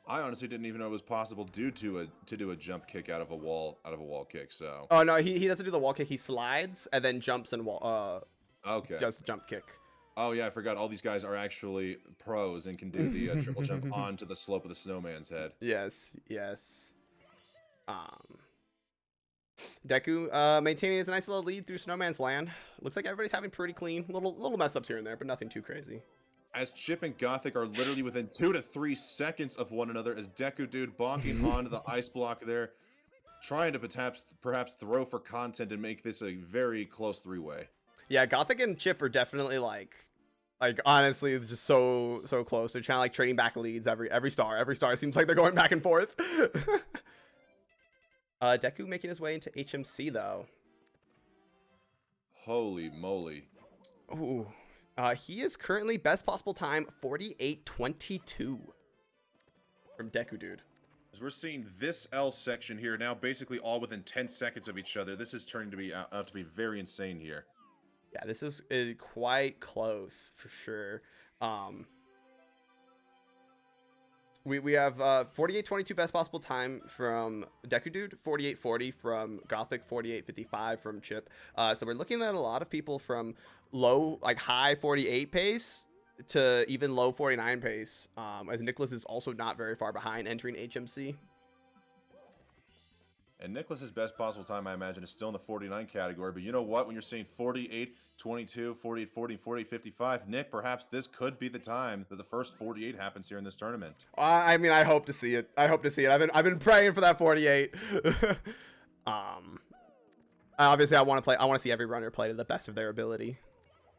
I honestly didn't even know it was possible to do a jump kick out of a wall kick. So Oh no, he doesn't do the wall kick. He slides and then jumps and okay. does the jump kick. Oh yeah, I forgot. All these guys are actually pros and can do the triple jump onto the slope of the snowman's head. Yes. Deku maintaining his nice little lead through Snowman's Land. Looks like everybody's having pretty clean. Little mess ups here and there, but nothing too crazy. As Chip and Gothic are literally within 2 to 3 seconds of one another, as Deku Dude bonking onto the ice block there, trying to perhaps throw for content and make this a very close 3-way. Yeah, Gothic and Chip are definitely like honestly just so close. They're trying to like trading back leads every star. Every star seems like they're going back and forth. Deku making his way into HMC though. Holy moly. Ooh. He is currently best possible time 48:22 from Deku Dude. As we're seeing this L section here now basically all within 10 seconds of each other, this is turning to be out to be very insane here. Yeah, this is quite close for sure. We have 48:22 best possible time from Deku Dude, 48:40 from Gothic, 48:55 from Chip. So we're looking at a lot of people from high 48 pace to even low 49 pace. As Nicholas is also not very far behind entering HMC. And Nicholas's best possible time, I imagine, is still in the 49 category. But you know what? When you're seeing 48:22, 48:40, 48:55, Nick, perhaps this could be the time that the first 48 happens here in this tournament. I mean, I hope to see it. I've been praying for that 48. Obviously, I want to see every runner play to the best of their ability.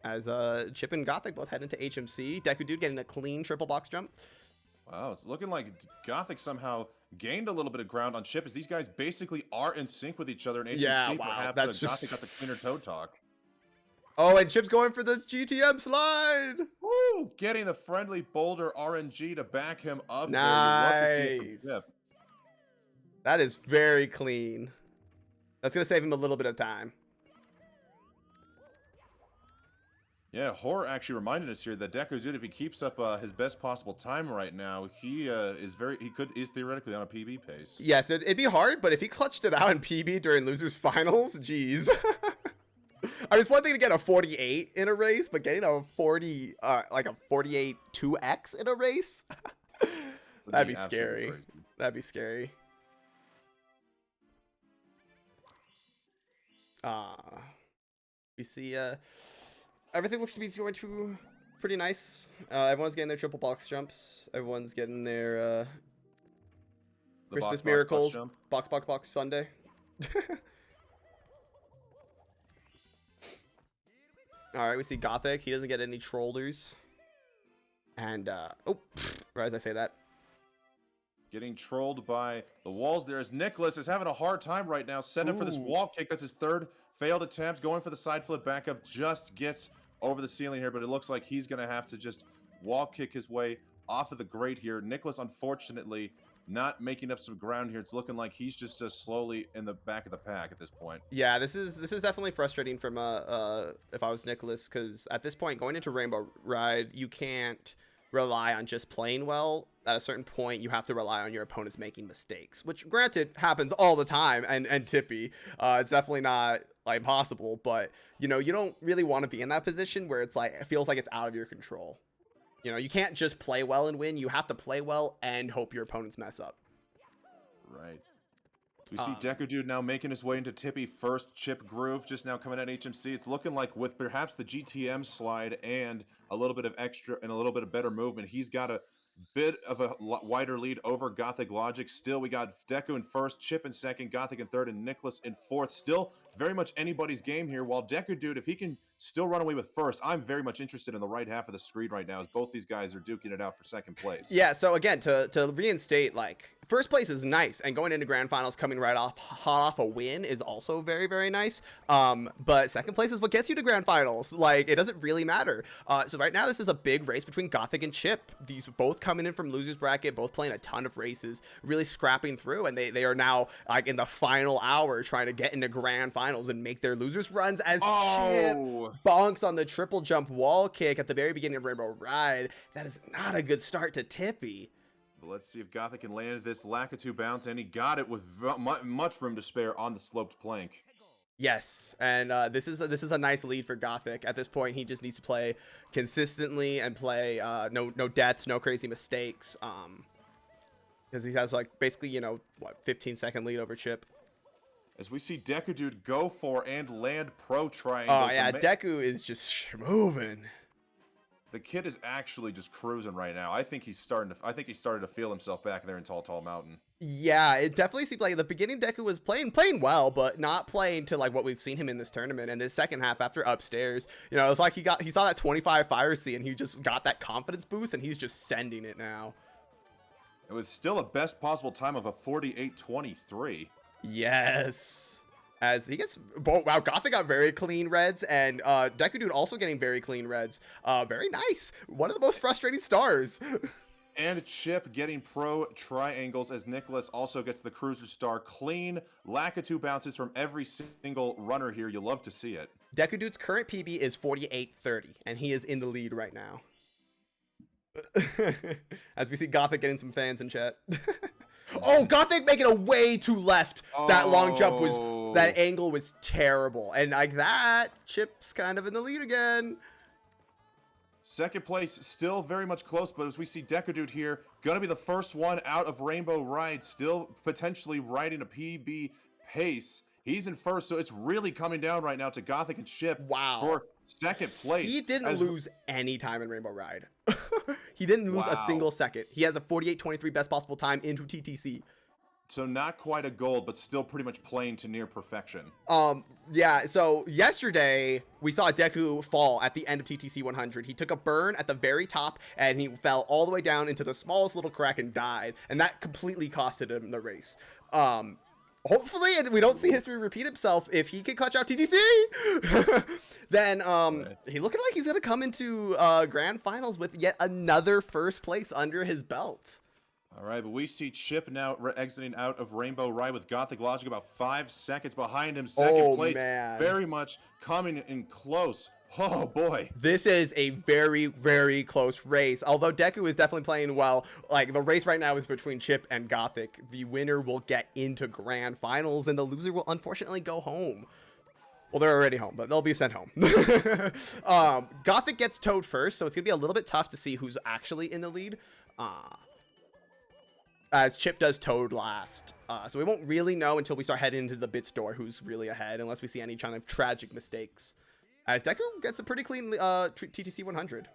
As Chip and Gothic both head into HMC. Deku Dude getting a clean triple box jump. Wow, it's looking like Gothic somehow gained a little bit of ground on Chip, as these guys basically are in sync with each other in HMC. Yeah, wow, perhaps that's Gothic got the cleaner toe talk. Oh, and Chip's going for the GTM slide. Woo! Getting the friendly boulder RNG to back him up. Nice. There. You'd love to see it from Chip. That is very clean. That's going to save him a little bit of time. Yeah, Horror actually reminded us here that Deku Dude, if he keeps up his best possible time right now, he is theoretically on a PB pace. Yes, it'd be hard, but if he clutched it out in PB during losers finals, geez. I was one thing to get a 48 in a race, but getting a 40, like a 48 2x in a race, that'd be scary. Crazy. That'd be scary. We see everything looks to be going to pretty nice. Everyone's getting their triple box jumps. Everyone's getting their Christmas miracles. Box Sunday. All right, we see Gothic. He doesn't get any trollers. And right as I say that, getting trolled by the walls there, as Nicholas is having a hard time right now. Setting up for this wall kick. That's his third failed attempt. Going for the side flip back up. Just gets over the ceiling here, but it looks like he's going to have to just wall kick his way off of the grate here. Nicholas, unfortunately, not making up some ground here. It's looking like he's just slowly in the back of the pack at this point. Yeah, this is definitely frustrating from if I was Nicholas, because at this point, going into Rainbow Ride, you can't rely on just playing well. At a certain point, you have to rely on your opponents making mistakes, which granted happens all the time, and Tippy, it's definitely not like impossible, but you don't really want to be in that position where it's like it feels like it's out of your control. You can't just play well and win. You have to play well and hope your opponents mess up. Right. We see Deku Dude now making his way into Tippy first. Chip Groove just now coming at HMC. It's looking like with perhaps the GTM slide and a little bit of extra and a little bit of better movement, he's got a bit of a wider lead over Gothic Logic. Still, we got Deku in first, Chip in second, Gothic in third, and Nicholas in fourth. Still very much anybody's game here, while Deku Dude, if he can still run away with first, I'm very much interested in the right half of the screen right now, as both these guys are duking it out for second place. Yeah, so again, to reinstate, like, first place is nice, and going into grand finals coming hot off a win is also very, very nice. But second place is what gets you to grand finals. Like, it doesn't really matter. So right now this is a big race between Gothic and Chip. These both coming in from losers bracket, both playing a ton of races, really scrapping through, and they are now like in the final hour trying to get into grand finals and make their losers runs as Chip bonks on the triple jump wall kick at the very beginning of Rainbow Ride. That is not a good start to Tippy. Let's see if Gothic can land this Lakitu bounce, and he got it with much room to spare on the sloped plank. Yes, and this is a nice lead for Gothic. At this point, he just needs to play consistently and play no deaths, no crazy mistakes. Because he has like basically, you know, what, 15-second lead over Chip. As we see Deku Dude go for and land pro triangle. Oh yeah, Deku is just moving. The kid is actually just cruising right now. I think he's starting to feel himself back there in Tall Mountain. Yeah, it definitely seemed like at the beginning Deku was playing well, but not playing to like what we've seen him in this tournament. And this second half after upstairs, you know, it's like he saw that 25 Fire Sea and he just got that confidence boost and he's just sending it now. It was still a best possible time of a 48-23. Yes. As he gets, wow, Gothic got very clean reds, and Deku Dude also getting very clean reds. Very nice. One of the most frustrating stars. And Chip getting pro triangles as Nicholas also gets the cruiser star. Clean Lakitu bounces from every single runner here. You love to see it. Deku Dude's current PB is 48-30, and he is in the lead right now. As we see Gothic getting some fans in chat. Oh, Gothic making a way too left. That long jump was, that angle was terrible. And like that, Chip's kind of in the lead again. Second place, still very much close, but as we see Deku Dude here, gonna be the first one out of Rainbow Ride, still potentially riding a PB pace. He's in first, so it's really coming down right now to Gothic and Chip for second place. He didn't lose any time in Rainbow Ride. He didn't lose a single second. He has a 48-23 best possible time into TTC. So not quite a gold, but still pretty much playing to near perfection. Yeah, so yesterday we saw Deku fall at the end of TTC 100. He took a burn at the very top and he fell all the way down into the smallest little crack and died. And that completely costed him the race. Hopefully we don't see history repeat itself. If he can clutch out TTC, then he looking like he's gonna come into grand finals with yet another first place under his belt. All right, but we see Chip now exiting out of Rainbow Ride with Gothic Logic about 5 seconds behind him. Second place, very much coming in close. Oh boy, this is a very, very close race. Although Deku is definitely playing well, like the race right now is between Chip and Gothic. The winner will get into grand finals and the loser will unfortunately go home. Well, they're already home, but they'll be sent home. Gothic gets towed first, so it's gonna be a little bit tough to see who's actually in the lead. As Chip does Toad last. So we won't really know until we start heading into the bit store who's really ahead, unless we see any kind of tragic mistakes. As Deku gets a pretty clean TTC 100.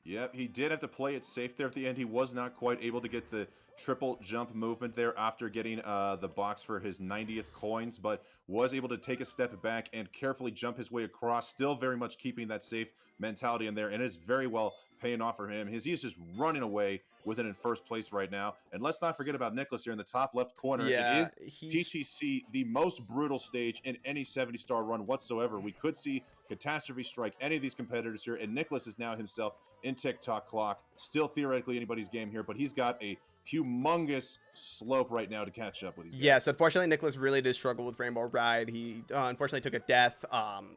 Yep, he did have to play it safe there at the end. He was not quite able to get the triple jump movement there after getting the box for his 90th coins, but was able to take a step back and carefully jump his way across, still very much keeping that safe mentality in there, and is very well paying off for him. He's just running away with it in first place right now. And let's not forget about Nicholas here in the top left corner. Yeah, it is TTC, the most brutal stage in any 70-star run whatsoever. We could see catastrophe strike any of these competitors here, and Nicholas is now himself in TikTok clock. Still theoretically anybody's game here, but he's got a humongous slope right now to catch up with these guys. Yes, unfortunately, Nicholas really did struggle with Rainbow Ride. He unfortunately took a death.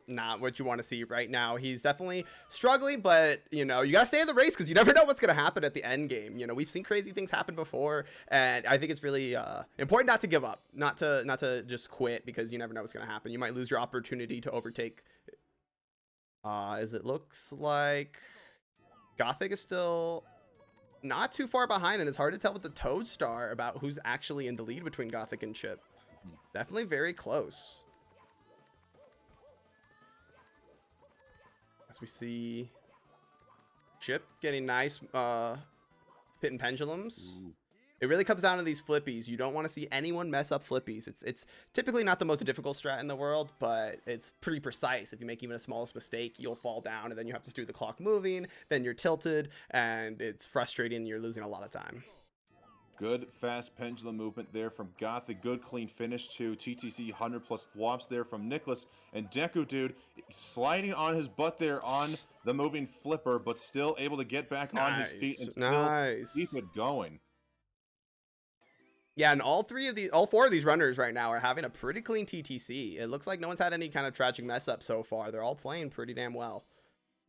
Not what you want to see right now. He's definitely struggling, but you know, you gotta stay in the race because you never know what's gonna happen at the end game. You know, we've seen crazy things happen before, and I think it's really important not to give up, not to just quit, because you never know what's gonna happen. You might lose your opportunity to overtake. As it looks like Gothic is still not too far behind, and it's hard to tell with the Toad Star about who's actually in the lead between Gothic and Chip. Definitely very close. As we see Chip getting nice pit and pendulums. Ooh. It really comes down to these flippies. You don't want to see anyone mess up flippies. It's typically not the most difficult strat in the world, but it's pretty precise. If you make even a smallest mistake, you'll fall down, and then you have to do the clock moving, then you're tilted, and it's frustrating, and you're losing a lot of time. Good fast pendulum movement there from Gothic. Good clean finish to TTC 100 plus thwops there from Nicholas. And Deku Dude sliding on his butt there on the moving flipper, but still able to get back on his feet and still keep it going. Yeah, and all four of these runners right now are having a pretty clean TTC. It looks like no one's had any kind of tragic mess up so far. They're all playing pretty damn well.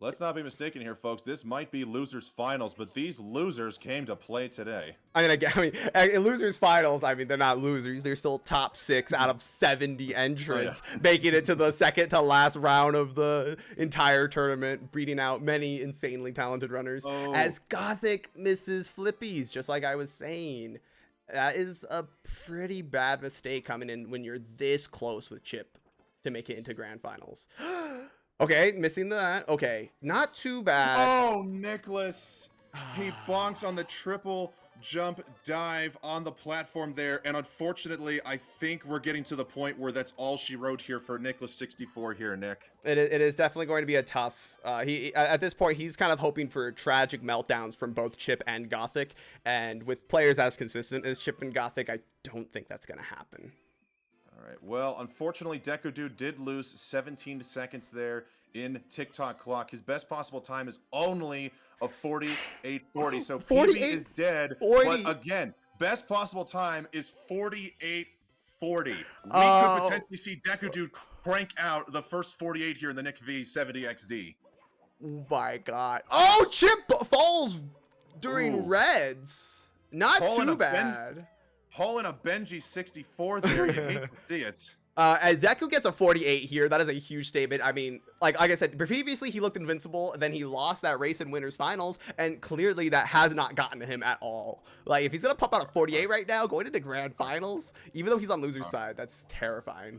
Let's not be mistaken here, folks. This might be losers finals, but these losers came to play today. In losers finals, I mean, they're not losers. They're still top 6 out of 70 entrants, making it to the second to last round of the entire tournament, beating out many insanely talented runners. As Gothic misses flippies, just like I was saying. That is a pretty bad mistake coming in when you're this close with Chip to make it into grand finals. Okay, missing that. Okay, not too bad. Oh, Nicholas. He bonks on the triple jump dive on the platform there. And unfortunately, I think we're getting to the point where that's all she wrote here for Nicholas 64 here, Nick. It is definitely going to be a tough. At this point, he's kind of hoping for tragic meltdowns from both Chip and Gothic. And with players as consistent as Chip and Gothic, I don't think that's going to happen. All right. Well, unfortunately, Deku Dude did lose 17 seconds there in TikTok clock. His best possible time is only a 48:40. So PB is dead. 40. But again, best possible time is 48:40. We could potentially see Deku Dude crank out the first 48 here in the NICV 70XD. Oh my God. Oh, Chip falls during reds. Not too bad. Pulling a Benji 64 there. You hate to see it. As Deku gets a 48 here, that is a huge statement. I mean, like I said, previously he looked invincible, and then he lost that race in winners finals, and clearly that has not gotten to him at all. Like, if he's gonna pop out a 48 right now, going into grand finals, even though he's on loser's side, that's terrifying.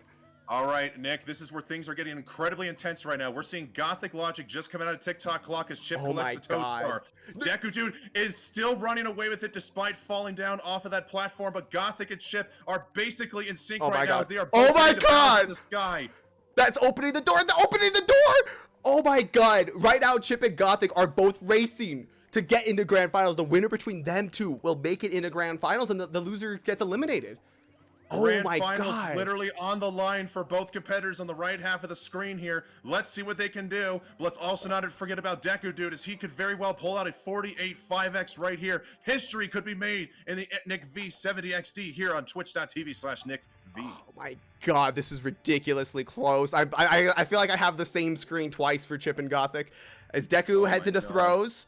All right, Nick, this is where things are getting incredibly intense right now. We're seeing Gothic Logic just coming out of TikTok clock as Chip collects the Toad Star. Deku Dude is still running away with it despite falling down off of that platform, but Gothic and Chip are basically in sync right now as they are both in the sky. That's opening the door, opening the door! Oh my God, right now Chip and Gothic are both racing to get into grand finals. The winner between them two will make it into grand finals, and the loser gets eliminated. Grand finals literally on the line for both competitors on the right half of the screen here. Let's see what they can do. But let's also not forget about Deku Dude, as he could very well pull out a 48 5x right here. History could be made in the NICV 70XD here on twitch.tv/NICV. Oh my God, this is ridiculously close. I feel like I have the same screen twice for Chip and Gothic as Deku heads into throws.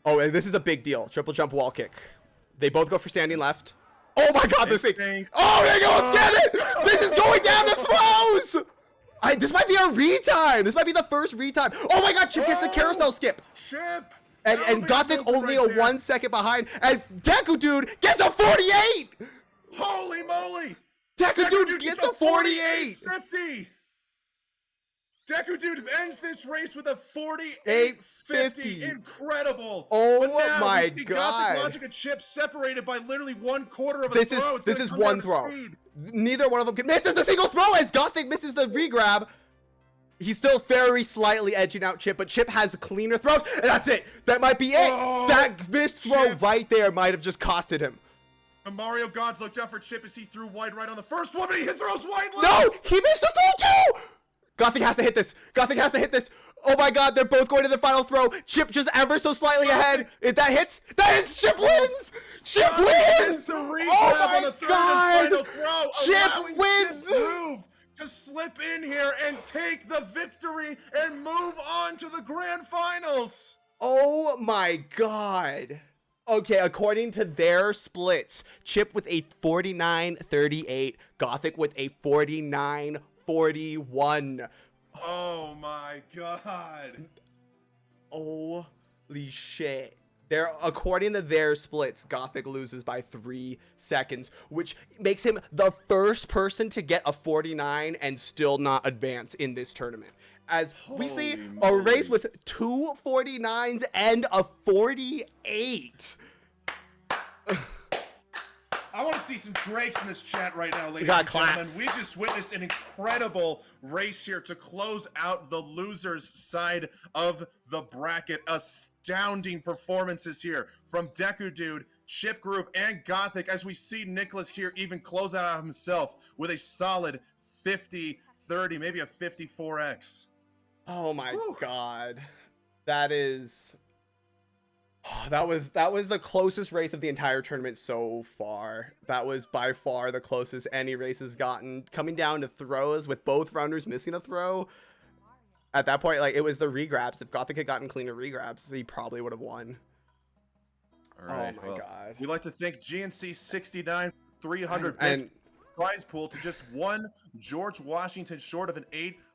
Oh, and this is a big deal. Triple jump wall kick. They both go for standing left. Oh my God, this thing. Oh, there you go. Get it. This is going down the throws. This might be a retime. This might be the first retime. Oh my God, Chip gets the carousel skip. Chip. And Gothic only a 1 second behind. And Deku Dude gets a 48. Holy moly. Deku Dude gets a 48. 50. Deku Dude ends this race with a 48-50. Incredible. Oh my God. Gothic Logic and Chip separated by literally 1/4 of a throw. This is one throw. Neither one of them can misses the single throw as Gothic misses the regrab. He's still very slightly edging out Chip, but Chip has the cleaner throws, and that's it. That might be it. That missed throw right there might have just costed him. The Mario Gods looked out for Chip as he threw wide right on the first one, but he throws wide left. No, he missed the throw too. Gothic has to hit this. Gothic has to hit this. Oh my God, they're both going to the final throw. Chip just ever so slightly ahead. If that hits, Chip wins. Chip wins. Oh my God. Chip wins. To slip in here and take the victory and move on to the grand finals. Oh my God. Okay, according to their splits, Chip with a 49-38, Gothic with a 49-41. Oh my God. Holy shit. According to their splits, Gothic loses by 3 seconds, which makes him the first person to get a 49 and still not advance in this tournament. As we see a race with 2 49s and a 48. I want to see some Drakes in this chat right now, ladies and gentlemen. We just witnessed an incredible race here to close out the losers side of the bracket. Astounding performances here from Deku Dude, Chip Groove, and Gothic, as we see Nicholas here even close out himself with a solid 50-30, maybe a 54x. Oh my Whew. god. That is that was the closest race of the entire tournament so far. That was by far the closest any race has gotten. Coming down to throws with both runners missing a throw. At that point, like, it was the regrabs. If Gothic had gotten cleaner regrabs, he probably would have won. All right. Oh my god. We'd like to thank GNC 69 300 bits And prize pool to just one George Washington short of an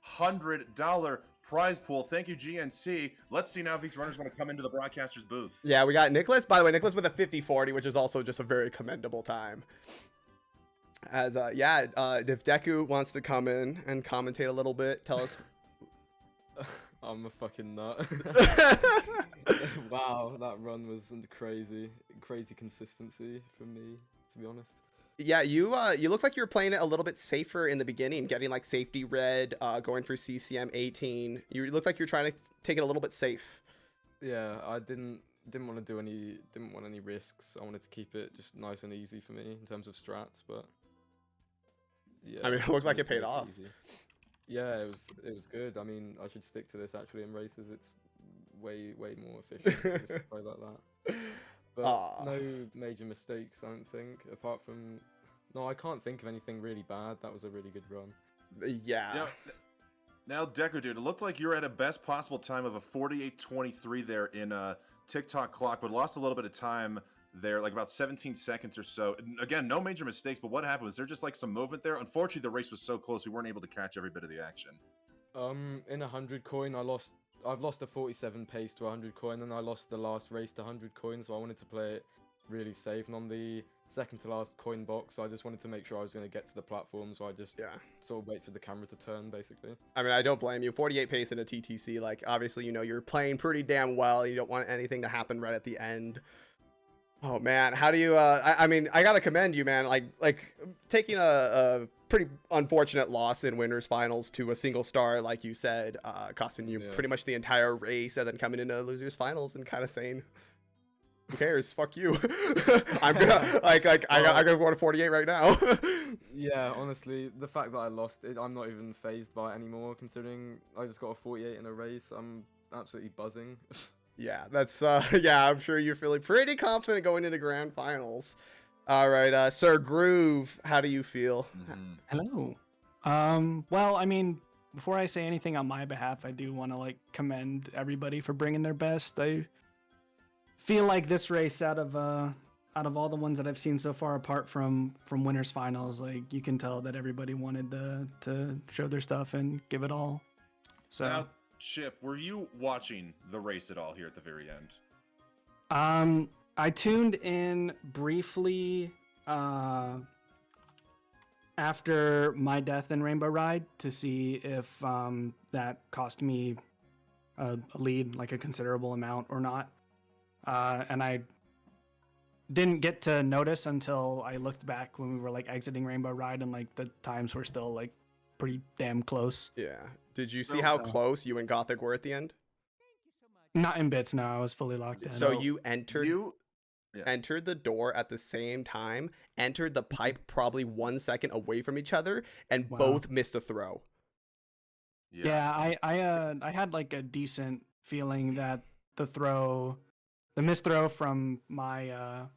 $800 prize pool. Thank you, GNC. Let's see now if these runners want to come into the broadcaster's booth. yeah, we got Nicholas. By the way, Nicholas with a 50-40, which is also just a very commendable time. As if Deku wants to come in and commentate a little bit, tell us. I'm a fucking nut. Wow, that run was crazy consistency for me, to be honest. Yeah, you look like you were playing it a little bit safer in the beginning, getting like safety red, going for CCM 18. You look like you're trying to take it a little bit safe. Yeah, I didn't want to didn't want any risks. I wanted to keep it just nice and easy for me in terms of strats, but yeah. I mean, it looked like it paid off. Easy. Yeah, it was good. I mean, I should stick to this actually in races. It's way more efficient to just play like that. But no major mistakes, I don't think. Apart from, no, I can't think of anything really bad. That was a really good run. Yeah. Now, Deku, dude, it looked like you were at a best possible time of a 48:23 there in TikTok clock, but lost a little bit of time there, like about 17 seconds or so. Again, no major mistakes, but what happened? Was there just like some movement there? Unfortunately, the race was so close, we weren't able to catch every bit of the action. In 100 coin, I've lost a 47 pace to 100 coin, and I lost the last race to 100 coin, so I wanted to play it really safe. And on the second to last coin box, I just wanted to make sure I was going to get to the platform, so I just sort of wait for the camera to turn, basically. I mean, I don't blame you. 48 pace in a TTC, like, obviously, you know, you're playing pretty damn well. You don't want anything to happen right at the end. Oh man, how do you I mean, I gotta commend you, man. Like taking a pretty unfortunate loss in winners finals to a single star, like you said, costing you pretty much the entire race, and then coming into losers finals and kind of saying, who cares, fuck you. I'm gonna I gotta go to 48 right now. Yeah, honestly, the fact that I lost it, I'm not even phased by it anymore, considering I just got a 48 in a race. I'm absolutely buzzing. Yeah, that's yeah, I'm sure you're feeling pretty confident going into grand finals. All right, Sir Groove, how do you feel? Hello. Well, I mean, before I say anything on my behalf, I do want to like commend everybody for bringing their best. I feel like this race, out of all the ones that I've seen so far, apart from winners finals, like you can tell that everybody wanted to show their stuff and give it all. So now, Chip, were you watching the race at all here at the very end? I tuned in briefly after my death in Rainbow Ride to see if that cost me a lead, like a considerable amount or not. And I didn't get to notice until I looked back when we were like exiting Rainbow Ride, and like the times were still like pretty damn close. Yeah. Did you see how close you and Gothic were at the end? Not in bits, no. I was fully locked in. So you entered the door at the same time, entered the pipe probably 1 second away from each other, and both missed a throw. Yeah, I had like a decent feeling that the missed throw from my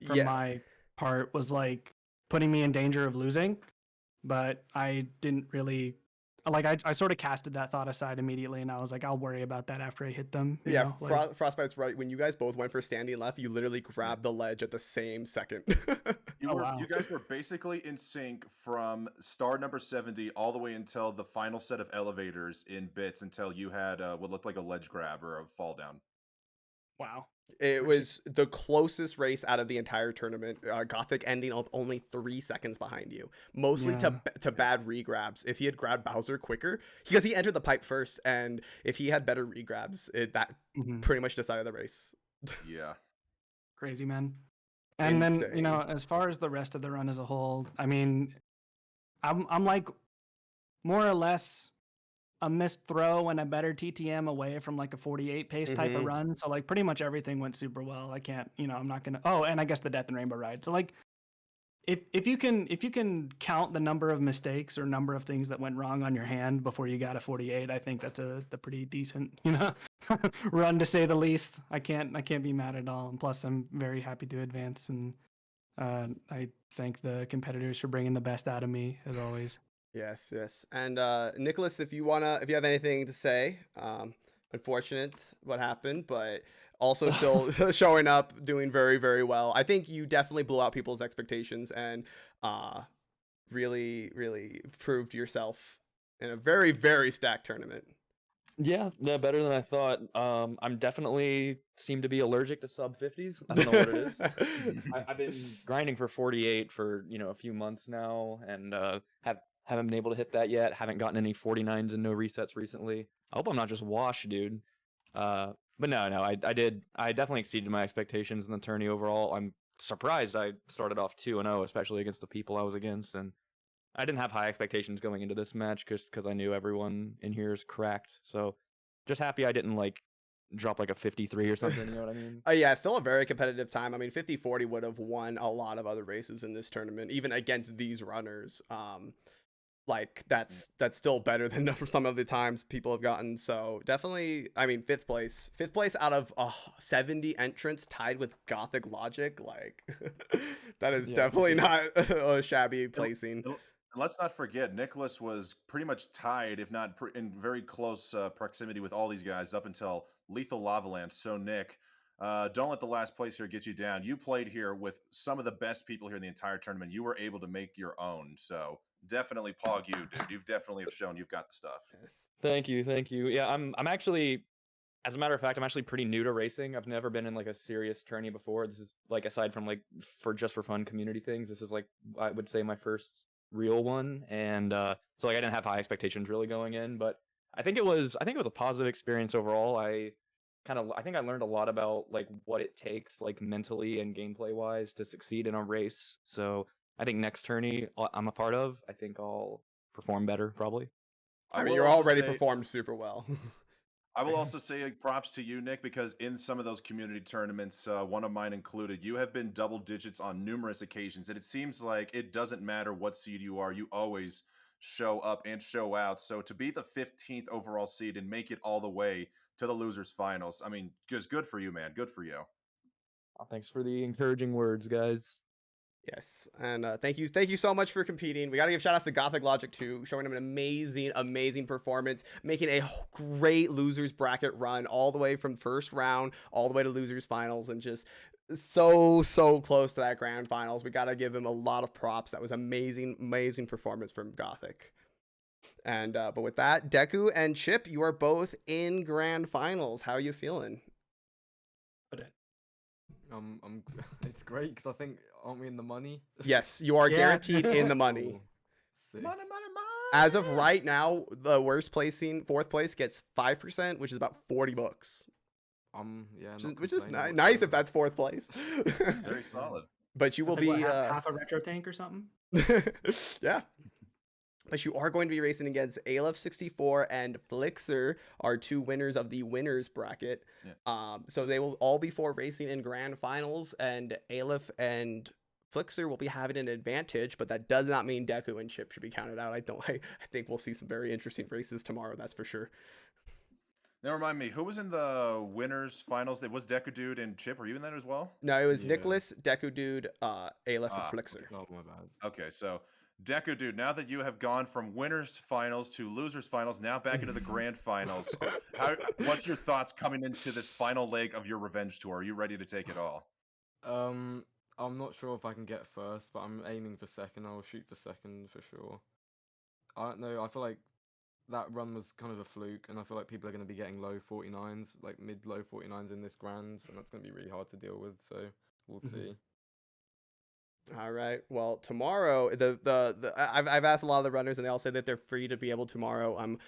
my part was like putting me in danger of losing, but I didn't really like. I sort of casted that thought aside immediately, and I was like, I'll worry about that after I hit them. You know? Frostbite's right. When you guys both went for standing left, you literally grabbed the ledge at the same second. You guys were basically in sync from star number 70 all the way until the final set of elevators in bits, until you had what looked like a ledge grab or a fall down. Wow. It was the closest race out of the entire tournament. Gothic ending up only 3 seconds behind you, mostly to bad regrabs. If he had grabbed Bowser quicker, because he entered the pipe first, and if he had better regrabs, that pretty much decided the race. Yeah. Crazy, man. And then, you know, as far as the rest of the run as a whole, I mean, I'm like more or less a missed throw and a better TTM away from like a 48 pace type of run. So like pretty much everything went super well. I can't, I'm not gonna. Oh, and I guess the Death and Rainbow ride. So like, if you can count the number of mistakes or number of things that went wrong on your hand before you got a 48, I think that's a pretty decent run, to say the least. I can't be mad at all. And plus, I'm very happy to advance, and I thank the competitors for bringing the best out of me as always. Yes. And Nicholas, if you have anything to say, unfortunate what happened, but also still showing up, doing very, very well. I think you definitely blew out people's expectations and really, really proved yourself in a very, very stacked tournament. Yeah, better than I thought. I'm definitely seem to be allergic to sub 50s. I don't know what it is. I've been grinding for 48 for a few months now, and haven't been able to hit that yet. Haven't gotten any 49s and no resets recently. I hope I'm not just washed, dude. But no, I definitely exceeded my expectations in the tourney overall. I'm surprised I started off 2-0, especially against the people I was against, and I didn't have high expectations going into this match because I knew everyone in here is cracked. So just happy I didn't like drop like a 53 or something, you know what I mean? Yeah, still a very competitive time. I mean, 50-40 would have won a lot of other races in this tournament, even against these runners. Like that's still better than some of the times people have gotten. So definitely, I mean, fifth place out of 70 entrants, tied with Gothic Logic. Like that is definitely not a shabby placing. Let's not forget, Nicholas was pretty much tied, if not in very close proximity with all these guys up until Lethal Lavaland. So Nick, don't let the last place here get you down. You played here with some of the best people here in the entire tournament. You were able to make your own. So definitely pog you, dude. You've definitely have shown you've got the stuff. Yes. Thank you. Yeah, I'm actually, as a matter of fact, I'm actually pretty new to racing. I've never been in like a serious tourney before. This is like, aside from like for fun community things, this is like, I would say, my first real one. And so like I didn't have high expectations really going in, but I think it was a positive experience overall. I think I learned a lot about like what it takes like mentally and gameplay wise to succeed in a race. So I think next tourney I'm a part of, I think I'll perform better probably. I mean, you're already performed super well. I will also say props to you, Nick, because in some of those community tournaments, one of mine included, you have been double digits on numerous occasions. And it seems like it doesn't matter what seed you are, you always show up and show out. So to be the 15th overall seed and make it all the way to the losers finals, I mean, just good for you, man. Good for you. Oh, thanks for the encouraging words, guys. Yes, and thank you so much for competing. We got to give shout outs to Gothic Logic too, showing him an amazing performance, making a great losers bracket run all the way from first round all the way to losers finals, and just so close to that grand finals. We got to give him a lot of props. That was amazing performance from Gothic. And but with that, Deku and Chip, you are both in grand finals. How are you feeling? It's great because I think, aren't we in the money? Yes, you are guaranteed in the money. Cool. Money. As of right now, the worst placing, fourth place, gets 5%, which is about $40. Yeah, which is nice if that's fourth place. Very solid. But you will like, be what, half a retro tank or something. Yeah. But you are going to be racing against Aleph 64 and Flixer, are two winners of the winners bracket. Yeah. So they will all be racing in grand finals, and Aleph and Flixer will be having an advantage, but that does not mean Deku and Chip should be counted out. I think we'll see some very interesting races tomorrow, that's for sure. Now remind me, who was in the winners finals? It was Deku Dude and Chip. Were you in that as well? No, it was Nicholas, Deku Dude, Aleph, and Flixer. Oh, my bad. Okay, so Deku Dude, now that you have gone from winners finals to losers finals, now back into the grand finals, what's your thoughts coming into this final leg of your revenge tour? Are you ready to take it all? I'm not sure if I can get first, but I'm aiming for second. I'll shoot for second for sure. I don't know. I feel like that run was kind of a fluke, and I feel like people are going to be getting low 49s, like mid-low 49s in this grand, and that's going to be really hard to deal with. So we'll see. All right. Well, tomorrow, I've asked a lot of the runners, and they all say that they're free to be able tomorrow. I'm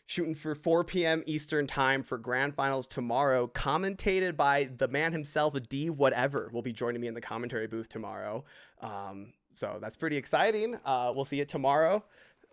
shooting for 4 p.m. Eastern time for grand finals tomorrow, commentated by the man himself, D Whatever, will be joining me in the commentary booth tomorrow. So that's pretty exciting. We'll see it tomorrow.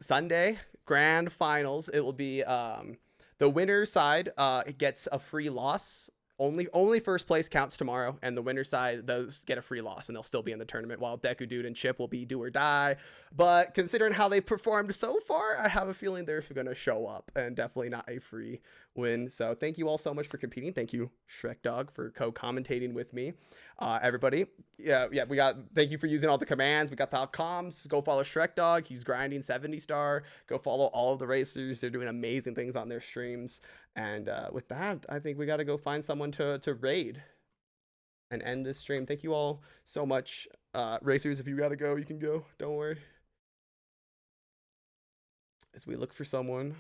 Sunday grand finals. It will be the winner side it gets a free loss. Only first place counts tomorrow, and the winner side, those get a free loss, and they'll still be in the tournament, while Deku Dude and Chip will be do or die. But considering how they've performed so far, I have a feeling they're going to show up, and definitely not a free win. So thank you all so much for competing. Thank you, Shrek Dog, for co-commentating with me. Everybody, thank you for using all the commands. We got the comms. Go follow Shrek Dog. He's grinding 70 star. Go follow all of the racers. They're doing amazing things on their streams. And with that, I think we got to go find someone to raid and end this stream. Thank you all so much. Racers, if you got to go, you can go. Don't worry. As we look for someone.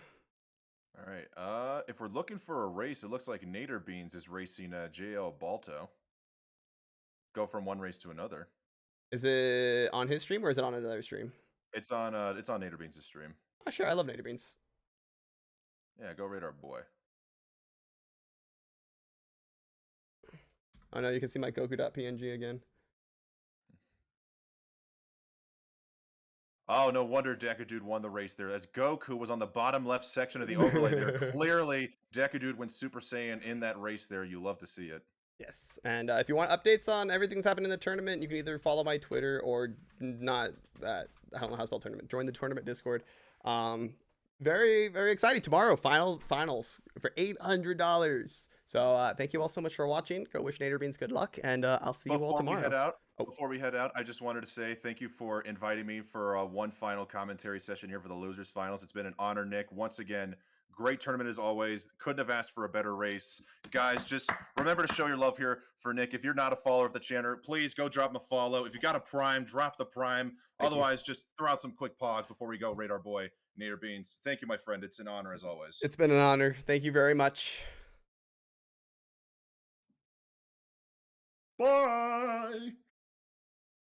All right. If we're looking for a race, it looks like Nader Beans is racing JL Balto. Go from one race to another. Is it on his stream or is it on another stream? It's on Nader Beans' stream. Oh, sure. I love Nader Beans. Yeah, go raid our boy. Oh no, you can see my Goku.png again. Oh, no wonder Deku Dude won the race there, as Goku was on the bottom left section of the overlay there. Clearly, Deku Dude went Super Saiyan in that race there. You love to see it. Yes, and if you want updates on everything that's happening in the tournament, you can either follow my Twitter or not that I don't know how to spell tournament. Join the tournament Discord. Very, very exciting. Tomorrow, finals for $800. So thank you all so much for watching. Go wish Nader Beans good luck, and I'll see you all tomorrow. Before we head out, I just wanted to say thank you for inviting me for one final commentary session here for the Losers Finals. It's been an honor, Nick. Once again, great tournament as always. Couldn't have asked for a better race. Guys, just remember to show your love here for Nick. If you're not a follower of the channel, please go drop him a follow. If you got a Prime, drop the Prime. Otherwise, just throw out some quick pogs before we go raid our boy, Nader Beans. Thank you, my friend. It's an honor as always. It's been an honor. Thank you very much. Bye.